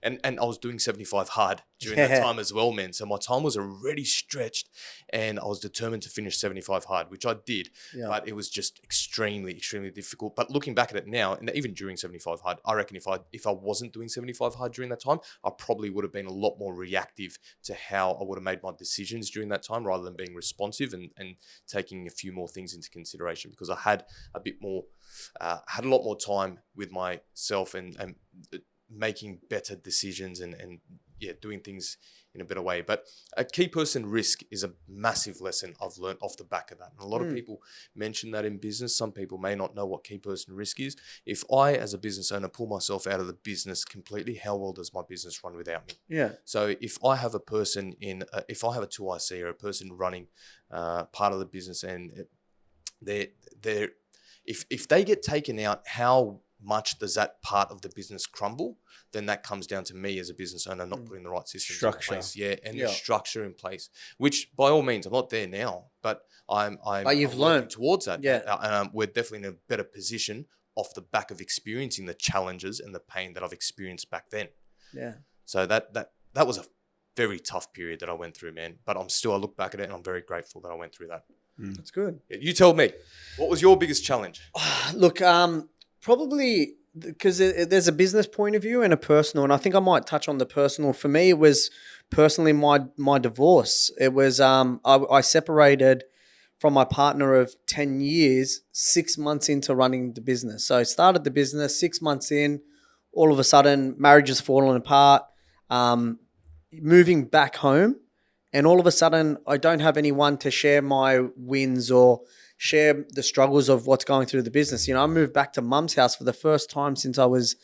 And I was doing 75 hard during that time as well, man. So my time was already stretched, and I was determined to finish 75 hard, which I did. But it was just extremely, extremely difficult. But looking back at it now, and even during 75 hard, I reckon if I wasn't doing 75 hard during that time, I probably would have been a lot more reactive to how I would have made my decisions during that time, rather than being responsive and taking a few more things into consideration, because I had a bit more, had a lot more time with myself and making better decisions and doing things in a better way. But a key person risk is a massive lesson I've learned off the back of that. And a lot of people mention that in business. Some people may not know what key person risk is. If I, as a business owner, pull myself out of the business completely, how well does my business run without me? Yeah. So if I have a person if I have a 2IC or a person running part of the business, and if they get taken out, how much does that part of the business crumble? Then that comes down to me as a business owner not putting the right systems in place. The structure in place, which by all means, I'm not there now, but I'm learned towards that. And we're definitely in a better position off the back of experiencing the challenges and the pain that I've experienced back then. Yeah. So that was a very tough period that I went through, man. But I look back at it and I'm very grateful that I went through that.
That's good.
You tell me, what was your biggest challenge?
Look, probably because there's a business point of view and a personal, and I think I might touch on the personal. For me, it was personally my divorce. It was I separated from my partner of 10 years, 6 months into running the business. So I started the business 6 months in, all of a sudden marriage has fallen apart, moving back home, and all of a sudden I don't have anyone to share my wins or share the struggles of what's going through the business. I moved back to mum's house for the first time since I was,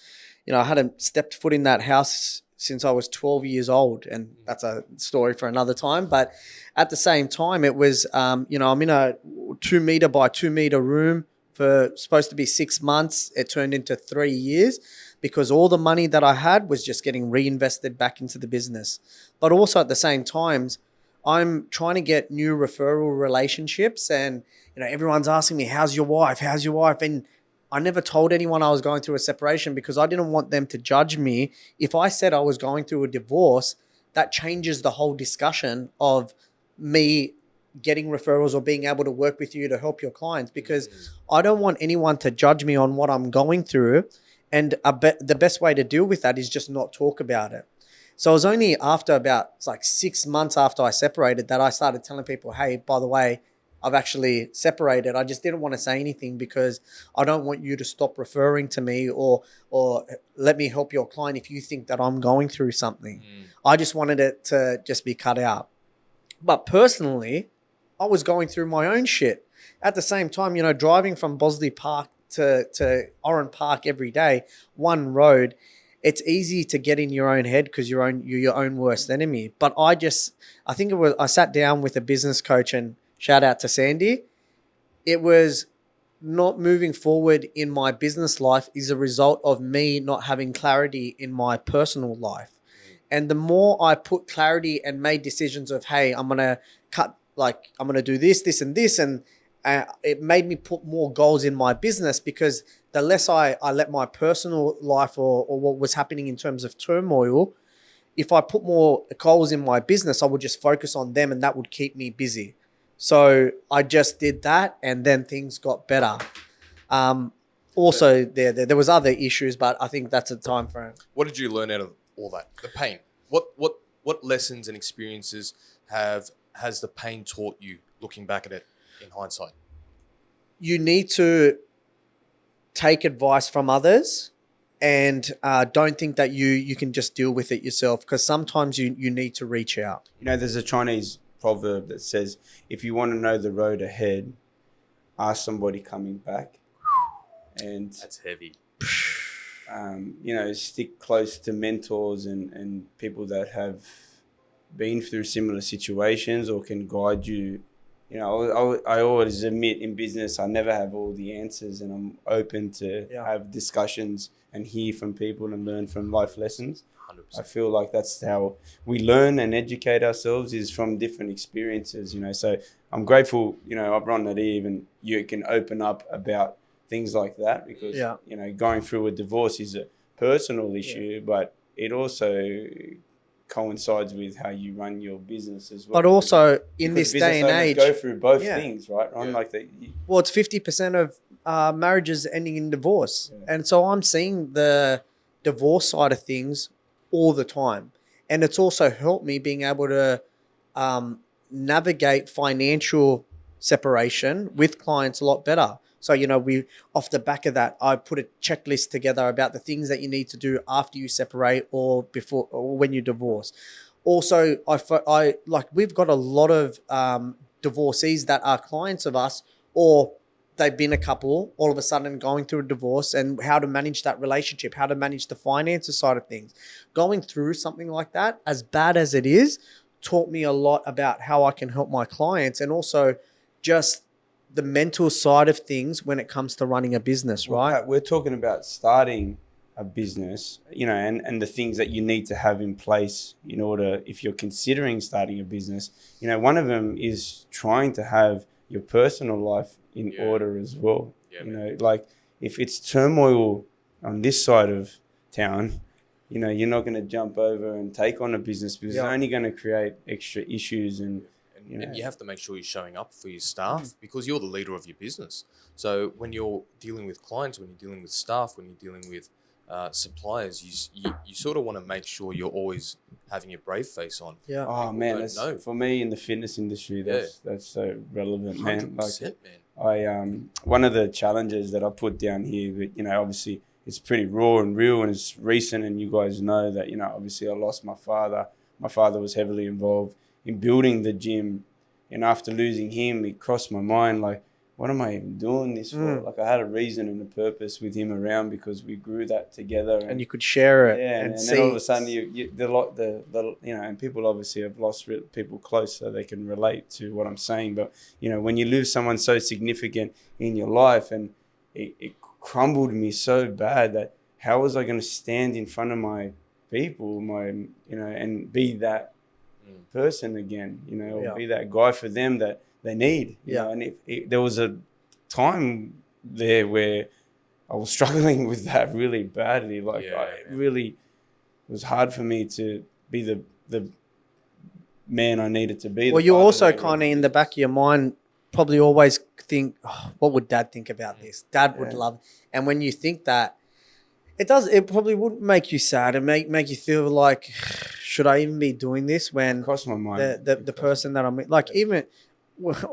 I hadn't stepped foot in that house since I was 12 years old. And that's a story for another time. But at the same time, it was, I'm in a 2 meter by 2 meter room for supposed to be 6 months. It turned into 3 years because all the money that I had was just getting reinvested back into the business. But also at the same times, I'm trying to get new referral relationships, and everyone's asking me, how's your wife? And I never told anyone I was going through a separation because I didn't want them to judge me. If I said I was going through a divorce, that changes the whole discussion of me getting referrals or being able to work with you to help your clients, because I don't want anyone to judge me on what I'm going through. And the best way to deal with that is just not talk about it. So it was only after about 6 months after I separated that I started telling people, hey, by the way, I've actually separated. I just didn't want to say anything because I don't want you to stop referring to me or let me help your client if you think that I'm going through something. I just wanted it to just be cut out. But personally, I was going through my own shit. At the same time, driving from Bosley Park to Oran Park every day, one road, it's easy to get in your own head because you're your own worst enemy. But I sat down with a business coach, and shout out to Sandy. It was not moving forward in my business life is a result of me not having clarity in my personal life. And the more I put clarity and made decisions of, hey, I'm going to I'm going to do this, this, and this. And it made me put more goals in my business, because the less I let my personal life or what was happening in terms of turmoil, if I put more goals in my business, I would just focus on them and that would keep me busy. So I just did that, and then things got better. Also, there was other issues, but I think that's a time frame.
What did you learn out of all that? The pain. What lessons and experiences have has the pain taught you looking back at it in hindsight?
You need to take advice from others, and don't think that you can just deal with it yourself, because sometimes you need to reach out.
You know, there's a Chinese proverb that says, if you want to know the road ahead, ask somebody coming back. And
That's heavy.
you know, stick close to mentors and people that have been through similar situations or can guide you. You know, I always admit in business, I never have all the answers, and I'm open to have discussions and hear from people and learn from life lessons.
100%.
I feel like that's how we learn and educate ourselves, is from different experiences, you know. So I'm grateful, you know, Ron, that even you can open up about things like that, because, you know, going through a divorce is a personal issue, but it also coincides with how you run your business as well.
But also in
because
this day and age,
go through both things, right? Ron? Like that.
well, it's 50% of marriages ending in divorce. And so I'm seeing the divorce side of things all the time. And it's also helped me being able to navigate financial separation with clients a lot better. So, you know, off the back of that, I put a checklist together about the things that you need to do after you separate or before or when you divorce. Also, I like, we've got a lot of divorcees that are clients of us, or they've been a couple all of a sudden going through a divorce, and how to manage that relationship, how to manage the finances side of things. Going through something like that, as bad as it is, taught me a lot about how I can help my clients, and also just the mental side of things when it comes to running a business, right?
Pat, we're talking about starting a business, you know, and the things that you need to have in place in order, if you're considering starting a business. You know, one of them is trying to have your personal life in order as well. You know, like if it's turmoil on this side of town, you know, you're not going to jump over and take on a business, because it's only going to create extra issues. And
you have to make sure you're showing up for your staff, because you're the leader of your business. So when you're dealing with clients, when you're dealing with staff, when you're dealing with suppliers, you sort of want to make sure you're always having your brave face on.
Yeah.
Oh man, that's, for me in the fitness industry, that's so relevant, man. Like,
man.
One of the challenges that I put down here, but, you know, obviously it's pretty raw and real, and it's recent, and you guys know that, you know, obviously I lost my father. My father was heavily involved in building the gym, and after losing him, it crossed my mind, like, what am I even doing this for? Like, I had a reason and a purpose with him around, because we grew that together, and you
could share it.
And then all of a sudden, you know, and people obviously have lost people close, so they can relate to what I'm saying. But, you know, when you lose someone so significant in your life, and it crumbled me so bad that how was I going to stand in front of my people, you know, and be that person again, you know, or be that guy for them that they need, you know. And there was a time there where I was struggling with that really badly. Like, it really was hard for me to be the man I needed to be.
Well, you also kind of in the back of your mind probably always think, oh, what would Dad think about this? Dad would love. And when you think that, it probably wouldn't make you sad and make you feel like, should I even be doing this when
cross my mind
the person that I'm like, even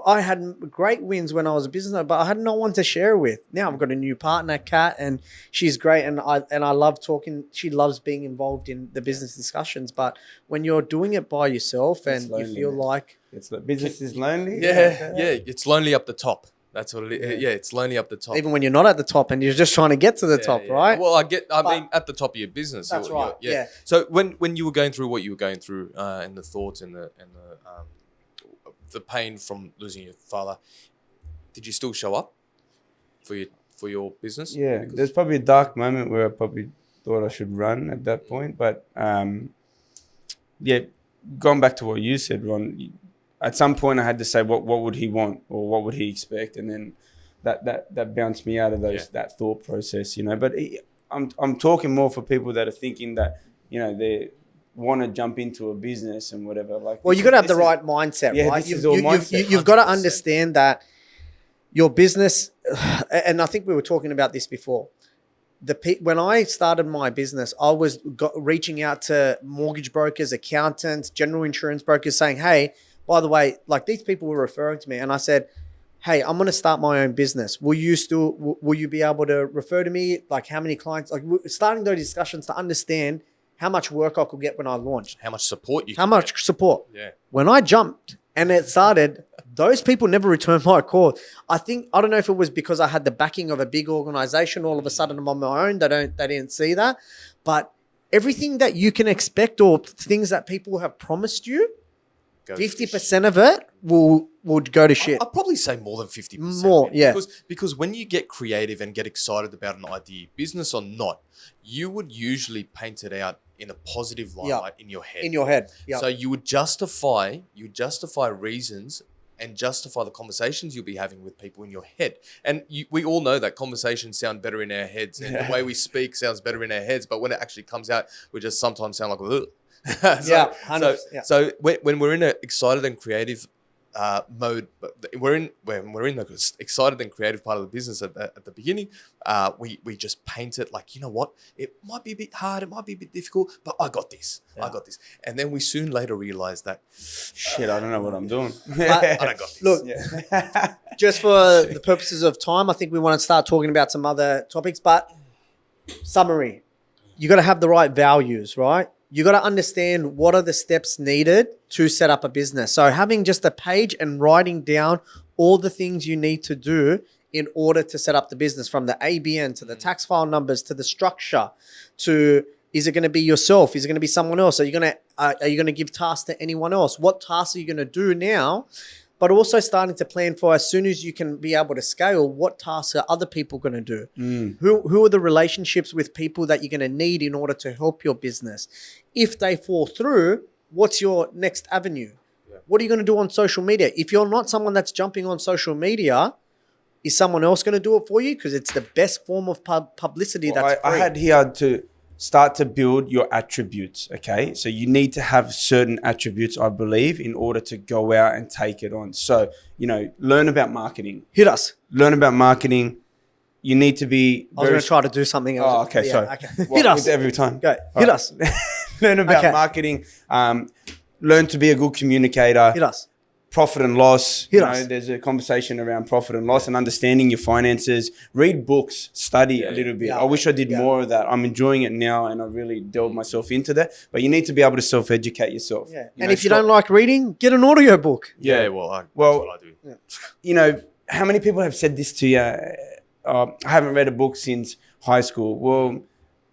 I had great wins when I was a business owner, but I had no one to share with. Now I've got a new partner, Kat, and she's great, and I love talking. She loves being involved in the business discussions. But when you're doing it by yourself and you feel like
business is lonely,
it's lonely up the top. That's what it is. It's lonely up the top.
Even when you're not at the top and you're just trying to get to the top, right?
Well, I mean, at the top of your business.
That's right. Yeah.
So when you were going through what you were going through, and the thoughts and the pain from losing your father, did you still show up for your business?
Yeah, there's probably a dark moment where I probably thought I should run at that point, but going back to what you said, Ron. At some point, I had to say, what would he want, or what would he expect, and then that bounced me out of that thought process, you know. But I'm talking more for people that are thinking that, you know, they want to jump into a business and whatever. Like,
well, you got to have the right mindset, right? You've got to understand that your business, and I think we were talking about this before. When I started my business, I was reaching out to mortgage brokers, accountants, general insurance brokers, saying, "Hey, by the way, like these people were referring to me, and I said, hey, I'm going to start my own business. Will you be able to refer to me? Like how many clients, like we're starting those discussions to understand how much work I could get when I launched.
How much support you
How much support.
Yeah.
When I jumped and it started, those people never returned my call. I don't know if it was because I had the backing of a big organization. All of a sudden I'm on my own. They didn't see that. But everything that you can expect or things that people have promised you, 50% of it would go to shit.
I'd probably say more than 50%.
More,
man.
yeah.
Because when you get creative and get excited about an idea, business or not, you would usually paint it out in a positive light in your head.
In your head. Yeah.
So you would justify reasons and justify the conversations you'll be having with people in your head. And we all know that conversations sound better in our heads, and the way we speak sounds better in our heads. But when it actually comes out, we just sometimes sound like, ugh. So when we're in an excited and creative mode, when we're in the excited and creative part of the business at the beginning, we just paint it like, you know what, it might be a bit hard, it might be a bit difficult, but I got this, and then we soon later realize that
shit, I don't know what I'm doing.
I don't got this.
Look, just for the purposes of time, I think we want to start talking about some other topics, but summary, you got to have the right values, right? You got to understand what are the steps needed to set up a business. So having just a page and writing down all the things you need to do in order to set up the business, from the ABN to the tax file numbers to the structure to, is it going to be yourself? Is it going to be someone else? Are you going to give tasks to anyone else? What tasks are you going to do now? But also starting to plan for, as soon as you can be able to scale, what tasks are other people going to do? Who are the relationships with people that you're going to need in order to help your business? If they fall through, what's your next avenue? What are you going to do on social media? If you're not someone that's jumping on social media, is someone else going to do it for you? Because it's the best form of publicity that's free.
I had here to start to build your attributes, okay? So you need to have certain attributes, I believe, in order to go out and take it on. So, learn about marketing.
Hit us.
Learn about markening. You need to be...
I was going to try to do something else.
Oh, okay, sorry.
Okay.
Well,
Hit us.
every time.
Go. Hit us.
Learn about marketing. Learn to be a good communicator.
Hit us.
Profit and loss.
Hit us.
There's a conversation around profit and loss and understanding your finances. Read books, study a little bit.
Yeah.
I wish I did more of that. I'm enjoying it now, and I really delved myself into that. But you need to be able to self-educate yourself.
Yeah. And if you don't like reading, get an audio book.
Yeah, that's what I do.
Yeah. How many people have said this to you? I haven't read a book since high school. Well,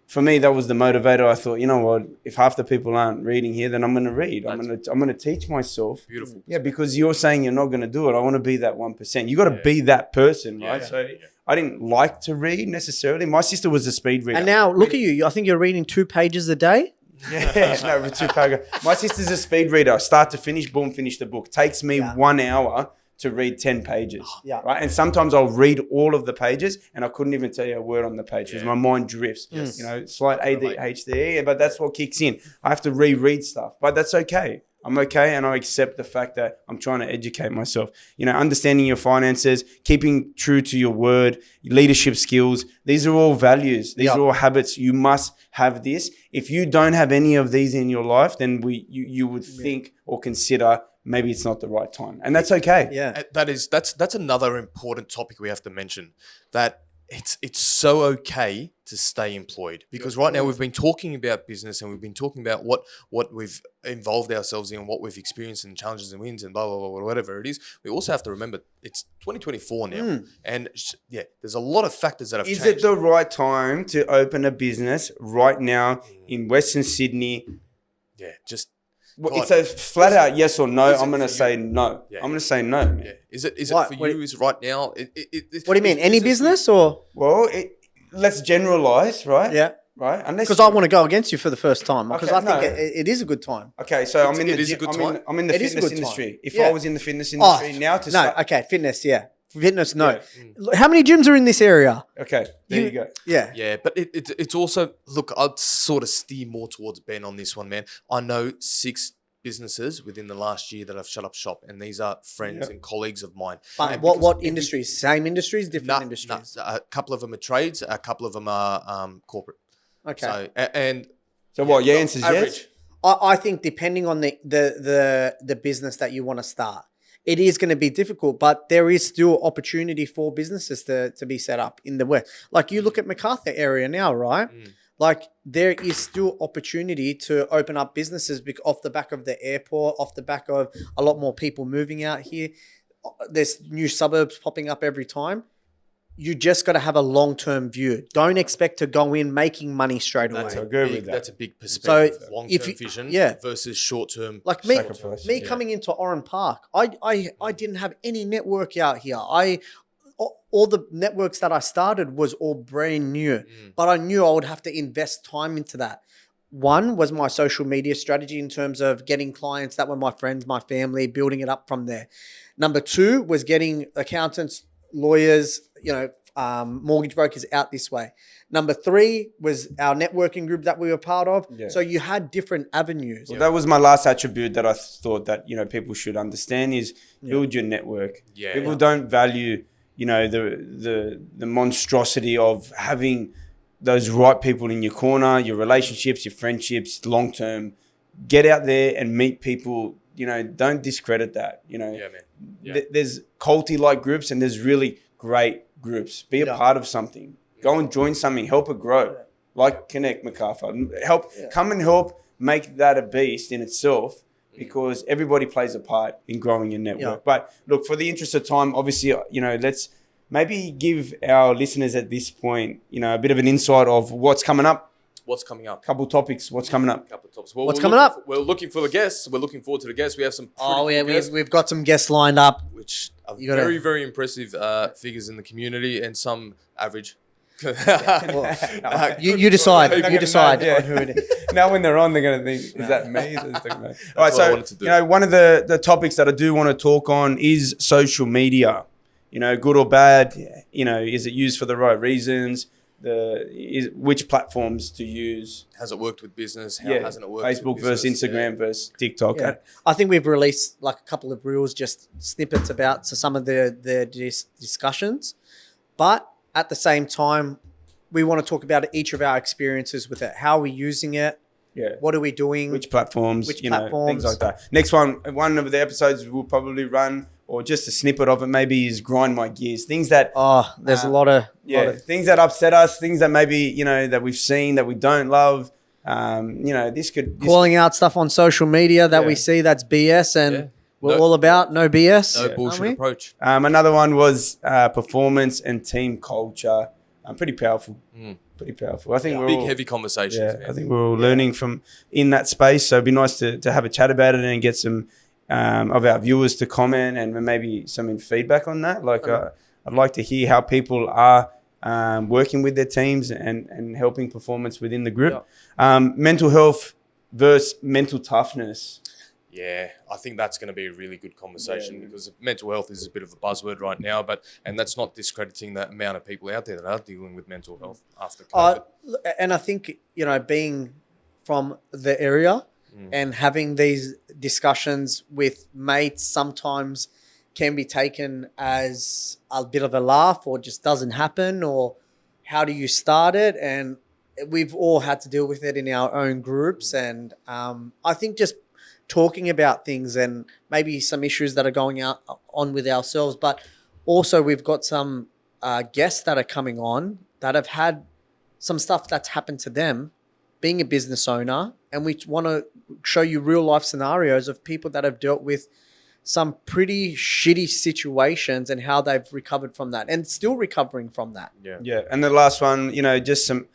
for me, that was the motivator. I thought, you know what? If half the people aren't reading here, then I'm going to read. I'm going to teach myself.
Beautiful.
Yeah, because you're saying you're not going to do it. I want to be that 1%. You got to be that person, right?
Yeah.
So I didn't like to read necessarily. My sister was a speed reader.
And now look at you. I think you're reading 2 pages a day.
Yeah, no, with 2 paragraphs. My sister's a speed reader. Start to finish, boom, finish the book. Takes me 1 hour to read 10 pages.
Yeah.
Right. And sometimes I'll read all of the pages and I couldn't even tell you a word on the page because my mind drifts.
Yes.
Slight ADHD, but that's what kicks in. I have to reread stuff, but that's okay. I'm okay, and I accept the fact that I'm trying to educate myself. Understanding your finances, keeping true to your word, leadership skills. These are all values. These are all habits. You must have this. If you don't have any of these in your life, then you would think or consider maybe it's not the right time, and that's okay.
Yeah,
that's another important topic we have to mention. That it's so okay to stay employed, because right now we've been talking about business and we've been talking about what we've involved ourselves in, what we've experienced, and challenges and wins and blah blah blah, whatever it is. We also have to remember it's 2024 now, and there's a lot of factors that have changed.
Is it the right time to open a business right now in Western Sydney?
Yeah, just.
It's a flat out yes or no. I'm going to say no. Yeah. I'm going to say no. Man.
Yeah. Is it for you? Is right now?
What do you mean? Any business or?
Well, let's generalize, right?
Yeah.
Right.
Because I want to go against you for the first time, because I think it is a good time.
Okay, so I'm in the fitness industry. If I was in the fitness industry now to start.
Okay, fitness, Fitness, no. Yeah. How many gyms are in this area?
Okay, there you go.
Yeah.
Yeah, but it's also, look, I'd sort of steer more towards Ben on this one, man. I know 6 businesses within the last year that have shut up shop, and these are friends and colleagues of mine.
But what industries? Same industries, different industries?
A couple of them are trades, a couple of them are corporate.
Okay.
So,
So what, your answer's
average.
yes?
I think depending on the business that you want to start, it is going to be difficult, but there is still opportunity for businesses to be set up in the West. Like you look at Macarthur area now, right? Like there is still opportunity to open up businesses off the back of the airport, off the back of a lot more people moving out here. There's new suburbs popping up every time. You just got to have a long-term view. Don't expect to go in making money straight away.
That's a big perspective.
So
long-term vision versus short-term
like me coming into Oran Park, I didn't have any network out here. All the networks that I started was all brand new, but I knew I would have to invest time into that. One was my social media strategy in terms of getting clients that were my friends, my family, building it up from there. Number two was getting accountants, lawyers, mortgage brokers out this way. Number three was our networking group that we were part of. Yeah. So you had different avenues.
Well, that was my last attribute that I thought that, people should understand is build your network. Yeah. People don't value, the monstrosity of having those right people in your corner, your relationships, your friendships, long-term. Get out there and meet people, don't discredit that, Yeah, man. Yeah. There's culty-like groups and there's really great groups. Be a part of something. Go and join something. Help it grow. Yeah. Like Connect Macarthur. Come and help make that a beast in itself because everybody plays a part in growing your network. Yeah. But look, for the interest of time, obviously, let's maybe give our listeners at this point, a bit of an insight of what's coming up.
What's coming up?
Couple topics. What's coming up?
Couple topics.
Well, what's coming up?
We're looking for the guests. We're looking forward to the guests. We have some.
We've got some guests lined up,
which are very, very impressive figures in the community, and some average.
You decide. You decide on who it is.
Now, when they're on, they're going to think, "Is that me?" All right. So, one of the topics that I do want to talk on is social media. Good or bad. Is it used for the right reasons? Which platforms to use?
Has it worked with business? How hasn't it worked?
Facebook versus Instagram versus TikTok.
Yeah. I think we've released like a couple of reels, just snippets about some of the discussions, but at the same time, we want to talk about each of our experiences with it. How are we using it? Yeah. What are we doing?
Which platforms? Things like that. Next one of the episodes we'll probably run, or just a snippet of it maybe, is grind my gears. Things that
there's a lot of
things that upset us, things that maybe that we've seen that we don't love. This could
calling out stuff on social media that we see that's BS, and we're all about no BS,
no bullshit approach.
Another one was performance and team culture. Pretty powerful. Pretty powerful. I think we're
heavy conversations.
I think we're all learning from in that space. So it'd be nice to have a chat about it and get some of our viewers to comment and maybe some feedback on that. Like I'd like to hear how people are working with their teams and helping performance within the group. Mental health versus mental toughness.
Yeah, I think that's going to be a really good conversation because mental health is a bit of a buzzword right now, and that's not discrediting the amount of people out there that are dealing with mental health after COVID.
And I think, being from the area and having these discussions with mates sometimes can be taken as a bit of a laugh or just doesn't happen, or how do you start it? And we've all had to deal with it in our own groups. And I think just talking about things and maybe some issues that are going on with ourselves, but also we've got some guests that are coming on that have had some stuff that's happened to them being a business owner, and we want to show you real life scenarios of people that have dealt with some pretty shitty situations and how they've recovered from that and still recovering from that.
Yeah. And the last one, just some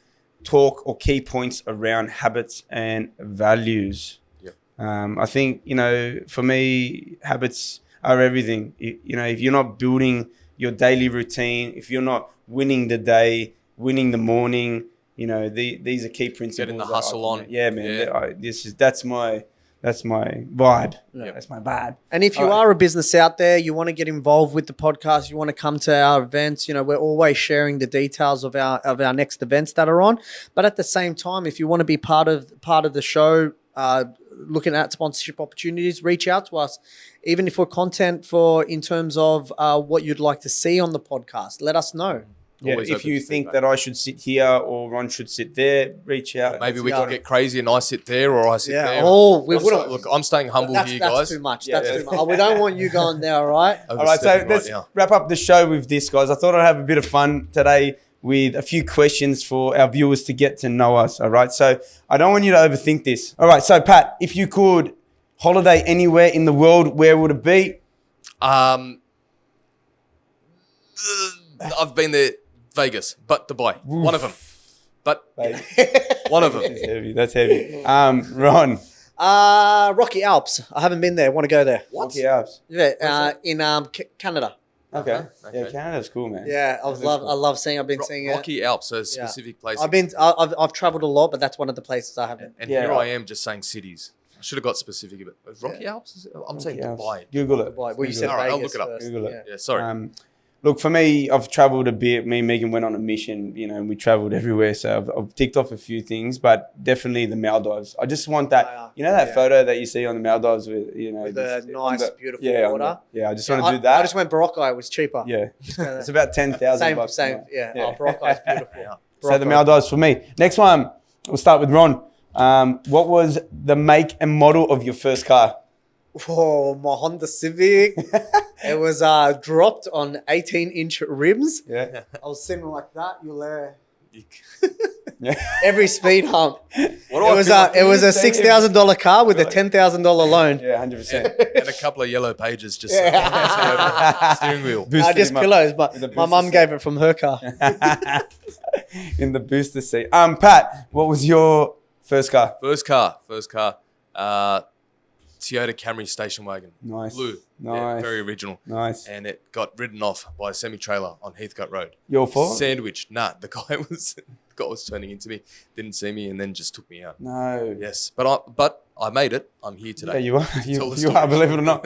talk or key points around habits and values. I think, for me, habits are everything. If you're not building your daily routine, if you're not winning the day, winning the morning, these are key principles.
Getting the hustle on.
Yeah, man. Yeah. That's my vibe. Yeah. That's my vibe.
And if you are a business out there, you want to get involved with the podcast, you want to come to our events, we're always sharing the details of our next events that are on. But at the same time, if you want to be part of the show, looking at sponsorship opportunities, reach out to us. Even if we're content in terms of what you'd like to see on the podcast, let us know.
Yeah,
Always
if
open
you
to
think
feedback.
that I should sit here or Ron should sit there, reach out.
Maybe we
Yeah.
can get crazy and I sit there or I sit
Yeah.
there.
Oh, we wouldn't.
Look, I'm staying humble
That's
here, guys.
too much.
Yeah.
That's too much. Oh, we don't want you going there, all right?
All right, so
Overstepping
let's
now.
wrap up the show with this, guys. I thought I'd have a bit of fun today with a few questions for our viewers to get to know us. All right, so I don't want you to overthink this. All right, so Pat, if you could holiday anywhere in the world, where would it be?
I've been there, Vegas, but Dubai. One of them. But one of them.
That's heavy. That's heavy. Ron.
Rocky Alps. I haven't been there. Want to go there?
Rocky Alps.
Yeah, in Canada.
Okay.
Okay.
Yeah, Canada's cool, man.
Yeah, I love seeing. I've been seeing it.
Rocky Alps, so a specific place.
I've traveled a lot, but that's one of the places I haven't.
And
Yeah.
here I am just saying cities. I should have got specific a bit. Rocky Alps? I'm saying
Alps.
Dubai.
Google it.
Well, you said
All right, I'll
Vegas
look it up.
first.
Google it.
Yeah, sorry.
Look, for me, I've traveled a bit. Me and Megan went on a mission, and we traveled everywhere. So I've ticked off a few things, but definitely the Maldives. I just want that, that photo that you see on the Maldives with,
With the nice, beautiful
on
water.
I just want to do that.
I just went Boracay. It was cheaper.
Yeah, it's about 10,000
Same,
bucks.
same. Yeah. Oh, Boracay's beautiful.
So the Maldives for me. Next one, we'll start with Ron. What was the make and model of your first car?
Oh, my Honda Civic. It was dropped on 18-inch rims.
Yeah.
I was sitting like that. You there.
Yeah.
Every speed hump.
What
It was a
you say
$6,000 car with a $10,000 loan.
Yeah, 100%.
and a couple of yellow pages just steering wheel.
Boosted
Just
him up
pillows,
with
but
the
my
booster
mum
seat.
gave it from her car.
In the booster seat. Pat, what was your first car?
First car. Toyota Camry station wagon.
Nice.
Blue.
Nice.
Yeah, very original.
Nice.
And it got ridden off by a semi-trailer on Heathcote Road.
Your fault?
Sandwich. Nah, the guy was turning into me, didn't see me, and then just took me out.
No.
Yes, but I made it. I'm here today.
Yeah, you are.
Tell the
You
story.
are, believe it or not.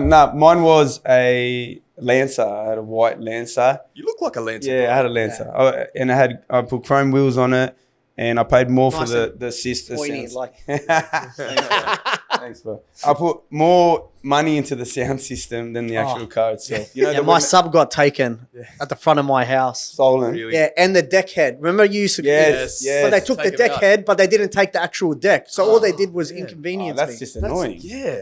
No, mine was a Lancer. I had a white Lancer.
You look like a Lancer.
Yeah, I had a Lancer. And I put chrome wheels on it, and I paid more for the sister
Pointy,
sounds.
like.
Thanks, bro. I put more money into the sound system than the actual car itself. You know,
Yeah, my sub got taken at the front of my house.
stolen.
Really?
Yeah, and the deck head. Remember you used to
Yes, yes.
But they took the
Take it
deck
out.
head, but they didn't take the actual deck. So all they did was
Oh,
inconvenience
that's
me.
just annoying.
Yeah.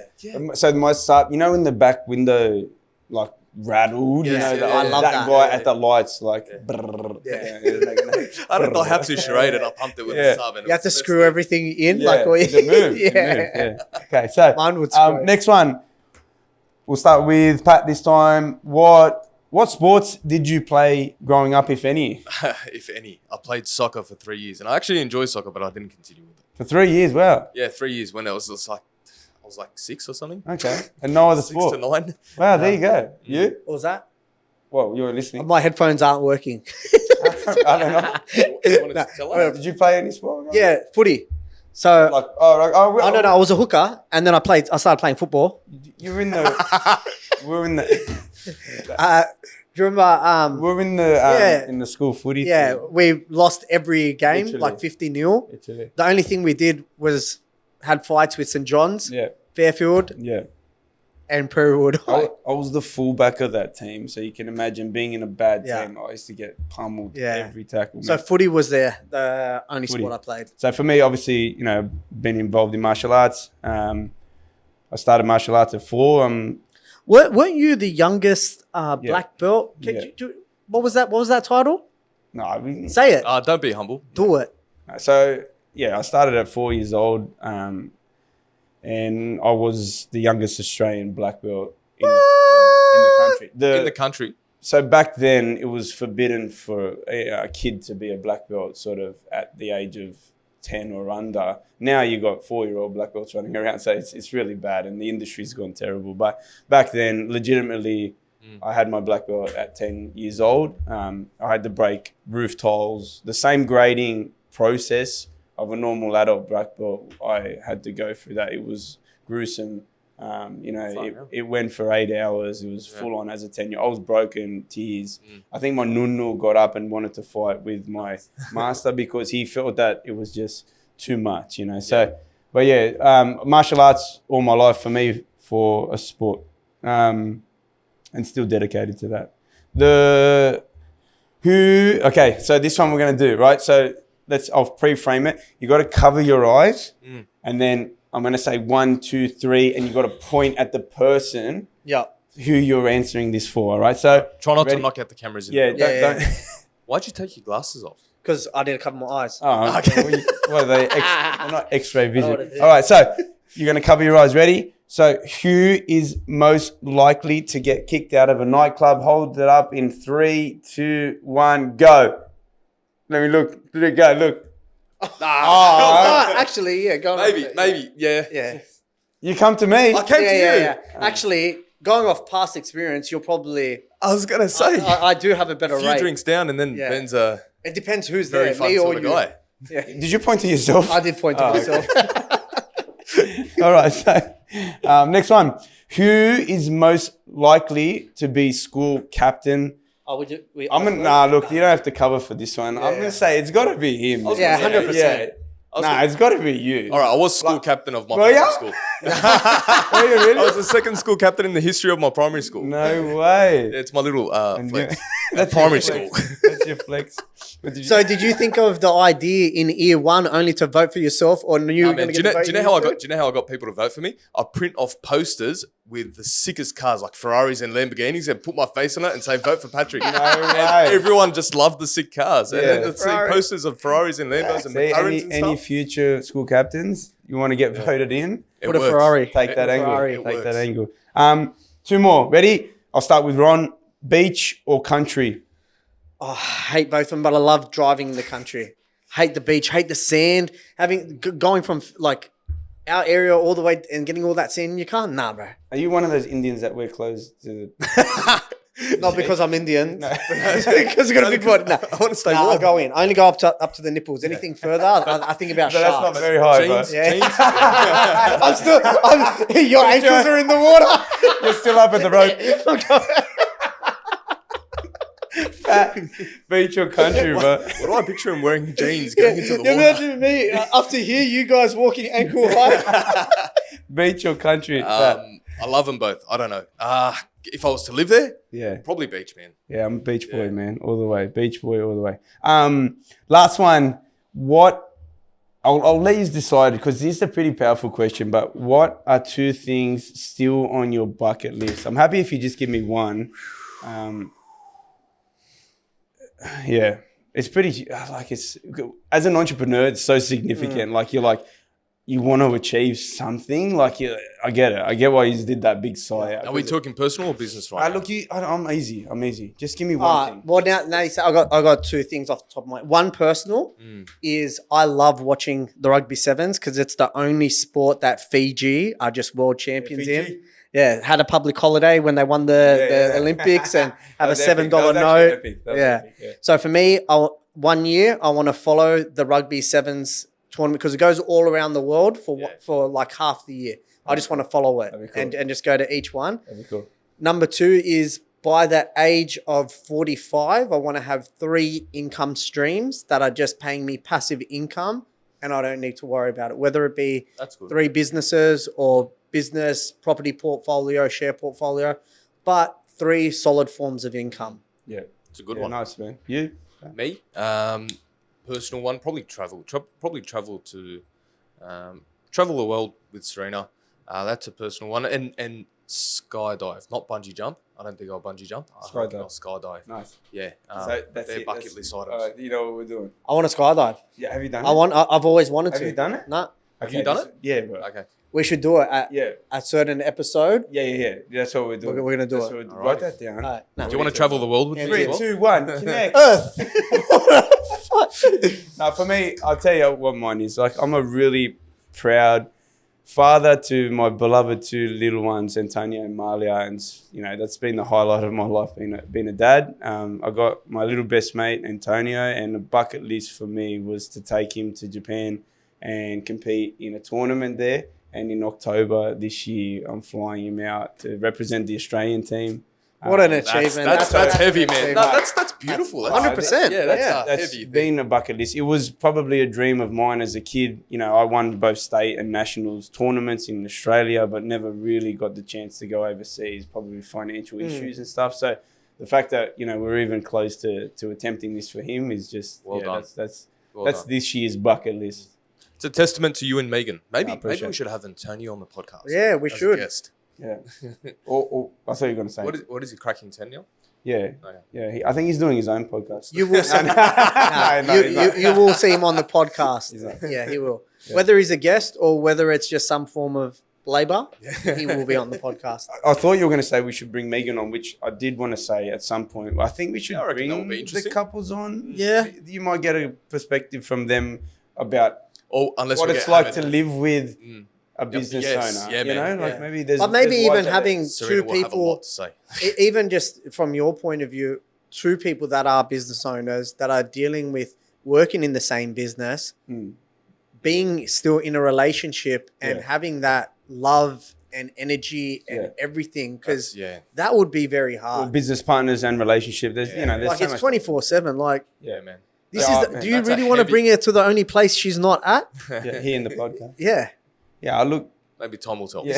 So my sub, in the back window, like rattled.
Yes,
the,
yeah, I
love
that
that.
guy
Yeah,
at the lights, like. brrr.
Yeah.
I don't know how to charade it. I pumped it with
Yeah.
a sub. And
You have to screw everything in.
Yeah,
Like
it's a move.
yeah.
It's a move, yeah. Okay, so
Mine would screw.
next one. We'll start with Pat this time. What sports did you play growing up, if any?
if any. I played soccer for 3 years, and I actually enjoy soccer, but I didn't continue with it.
For 3 years, wow.
Yeah, 3 years when I was like 6 or something.
Okay. And no other
6
sport.
to 9.
Wow, there you go. You?
What was that?
Well, you were listening.
My headphones aren't working.
I don't know.
You wanted to tell us?
Did you play any sport?
Yeah, footy. So
Like,
no, I was a hooker, and then I started playing football.
You were in the. We're in the.
Do you remember?
We're in the.
Yeah.
In the school footy.
Yeah,
team.
we lost every game,
Literally.
like 50-0.
Literally.
The only thing we did was had fights with St. John's,
Yeah.
Fairfield,
Yeah.
and Prairie Wood.
I was the fullback of that team, so you can imagine being in a bad
Yeah.
team. I used to get pummeled
Yeah.
every tackle.
So
man.
footy was the only
Footy.
sport I played.
So for me, obviously, been involved in martial arts. I started martial arts at 4.
Weren't you the youngest black belt?
Yeah.
What was that? What was that title?
No, I mean,
Say it.
Don't be humble.
Do it.
so yeah, I started at 4 years old, and I was the youngest Australian black belt in the country.
In the country.
So back then, it was forbidden for a kid to be a black belt, sort of at the age of 10 or under. Now you got 4-year-old black belts running around, so it's really bad, and the industry's gone terrible. But back then, legitimately, I had my black belt at 10 years old. I had to break roof tiles, the same grading process of a normal adult black belt. I had to go through that. It was gruesome. It went for 8 hours. It was full on as a 10-year. I was broken, tears. I think my nunnu got up and wanted to fight with my master because he felt that it was just too much, So, but yeah, martial arts all my life for me for a sport, and still dedicated to that. Okay, so this one we're going to do, right? So I'll pre-frame it. You got to cover your eyes, and then I'm going to say 1, 2, 3, and you got to point at the person who you're answering this for, all right? So
Try not to knock out the cameras.
Don't.
Why'd you take your glasses off?
Because I didn't cover my eyes.
Oh, okay. What are they? They're not X-ray vision. All right, so you're going to cover your eyes. Ready? So who is most likely to get kicked out of a nightclub? Hold it up in 3, 2, 1, go. Let me look. Let it go. Look.
Actually, yeah. Go on.
Maybe, yeah.
Yeah.
You come to me.
I came to you.
Yeah. Actually, going off past experience, you'll probably...
I was gonna say
I do have a better
a few
rate.
drinks down, and then Ben's a
It depends who's
very
there,
fun
me or
sort of
you.
guy.
Yeah.
Did you point to yourself?
I did point to myself.
All right. So next one. Who is most likely to be school captain?
Oh,
Look, you don't have to cover for this one. I'm gonna say it's got to be him.
Yeah, 100%.
It's got to be you.
All right, I was school captain of my
Were
primary
ya?
school.
Were you really?
I was the second school captain in the history of my primary school.
No way.
It's my little flex.
That's
primary
your flex.
school.
That's your flex.
So did you think of the idea in year one only to vote for yourself, or knew you were going to get
do you know how I got people to vote for me? I print off posters with the sickest cars like Ferraris and Lamborghinis and put my face on it and say vote for Patrick.
No
And
way.
everyone just loved the sick cars.
Yeah.
And then see posters of Ferraris and Lambos and McLarens and
any
stuff.
future school captains you want to get voted in?
It
Put a
works.
Ferrari.
Take that angle.
Ferrari.
Take that angle. 2 more. Ready? I'll start with Ron. Beach or country?
Oh, I hate both of them, but I love driving in the country. Hate the beach, hate the sand. Going from like our area all the way and getting all that sand, you can't. Nah, bro.
Are you one of those Indians that wear clothes to the...
Not because I'm Indian. Because I got a big body. Nah.
I want to stay
Nah,
warm.
I go in. I only go up to the nipples. Anything further, I think about
So that's
sharks.
not very high,
Jeans,
bro.
jeans.
Your ankles are in the water.
You're still up at the rope. Beach or country, bro.
What do I picture him wearing jeans going into the water?
Imagine me up to here, you guys walking ankle high.
Beach or country?
I love them both. I don't know. If I was to live there,
Yeah.
probably beach, man.
Yeah, I'm a beach boy, man. All the way. Beach boy all the way. Last one. I'll let you decide because this is a pretty powerful question, but what are 2 things still on your bucket list? I'm happy if you just give me one. Yeah. It's pretty, as an entrepreneur, it's so significant. Like, you want to achieve something. Like, I get it. I get why you did that big sigh out.
Are we talking personal or business right now?
Look, I'm easy. I'm easy. Just give me one thing.
Well, now you say I got 2 things off the top of my. One personal is I love watching the rugby sevens because it's the only sport that Fiji are just world champions in. Yeah, had a public holiday when they won the Olympics and have a $7 note. Yeah. So for me, 1 year I want to follow the rugby sevens tournament because it goes all around the world for like half the year. I just want to follow it and just go to each one.
That'd be cool.
Number 2 is by the age of 45, I want to have 3 income streams that are just paying me passive income and I don't need to worry about it, whether it be 3 businesses or business, property portfolio, share portfolio, but 3 solid forms of income.
Yeah.
It's a good one.
Nice, man. You?
Me? Personal one, probably travel. Probably travel to travel the world with Serena. That's a personal one. And skydive, not bungee jump. I don't think I'll bungee jump. I'll skydive.
Nice.
Yeah.
So that's
they're
it.
bucket list items.
You know what we're doing.
I want to skydive.
Yeah, have you done it?
I've always wanted to.
Have you done it?
No.
Have you done it?
Yeah, bro.
Okay.
We should do it at a certain episode.
Yeah. That's what we're doing.
We're going to do
That's
it.
what write that down.
All right. No.
Do you want to travel the world with me?
3,
as well?
2, 1. Connect.
Earth.
Now, for me, I'll tell you what mine is. Like, I'm a really proud father to my beloved 2 little ones, Antonio and Malia, and that's been the highlight of my life, being a dad. I got my little best mate, Antonio, and a bucket list for me was to take him to Japan and compete in a tournament there. And in October this year, I'm flying him out to represent the Australian team.
What an achievement.
That's heavy, man.
achievement.
That's beautiful.
100%.
That's
heavy.
been a bucket list. It was probably a dream of mine as a kid. I won both state and nationals tournaments in Australia, but never really got the chance to go overseas, probably with financial issues and stuff. So the fact that we're even close to attempting this for him is just
Well done.
That's
Well
that's
done.
this year's bucket list.
It's a testament to you and Megan. Maybe
appreciate
we
it.
should have Antonio on the podcast.
Yeah, we
as a
should.
guest.
Yeah. or I thought you were going to say.
What is he cracking 10 now?
Yeah.
Okay.
Yeah. I think he's doing his own podcast.
You will see. You will see him on the podcast. Yeah, he will.
Yeah.
Whether he's a guest or whether it's just some form of labor, he will be on the podcast.
I thought you were going to say we should bring Megan on, which I did want to say at some point. I think we should
Yeah, I reckon that
bring
would be
the
interesting.
couples on.
Yeah.
You might get a perspective from them about
Or unless
what
we
it's
get
like
Hamid.
to live with a business
yes.
owner.
Yeah, man.
Like
Yeah.
maybe there's.
But maybe
there's
even
wives out
having
Serena
two
will have a lot
people,
to say.
even just from your point of view, two people that are business owners that are dealing with working in the same business, being still in a relationship and
Yeah.
having that love and energy and
Yeah.
everything, because
Yeah.
that would be very
Or
hard.
business partners and relationship. There's there's
Like
so
it's
much-
24/7. Like
Yeah, man.
this
Yeah,
is.
man,
Do you
that's a
really want to
heavy-
bring her to the only place she's not at?
Yeah, here in the podcast.
Yeah.
Yeah, I look.
Maybe Tom will tell.
Yeah.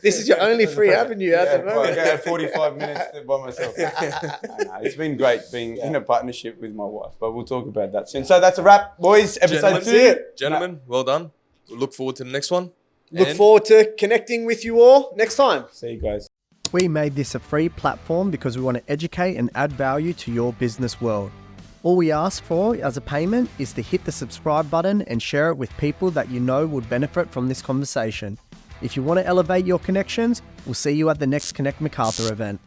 This is your only free avenue at the moment.
I got 45 minutes by myself. No, it's been great being in a partnership with my wife, but we'll talk about that soon. So that's a wrap, boys. Episode 2.
Gentlemen, well done. We look forward to the next one.
Look
And-
forward to connecting with you all next time.
See you guys.
We made this a free platform because we want to educate and add value to your business world. All we ask for as a payment is to hit the subscribe button and share it with people that you know would benefit from this conversation. If you want to elevate your connections, we'll see you at the next Connect Macarthur event.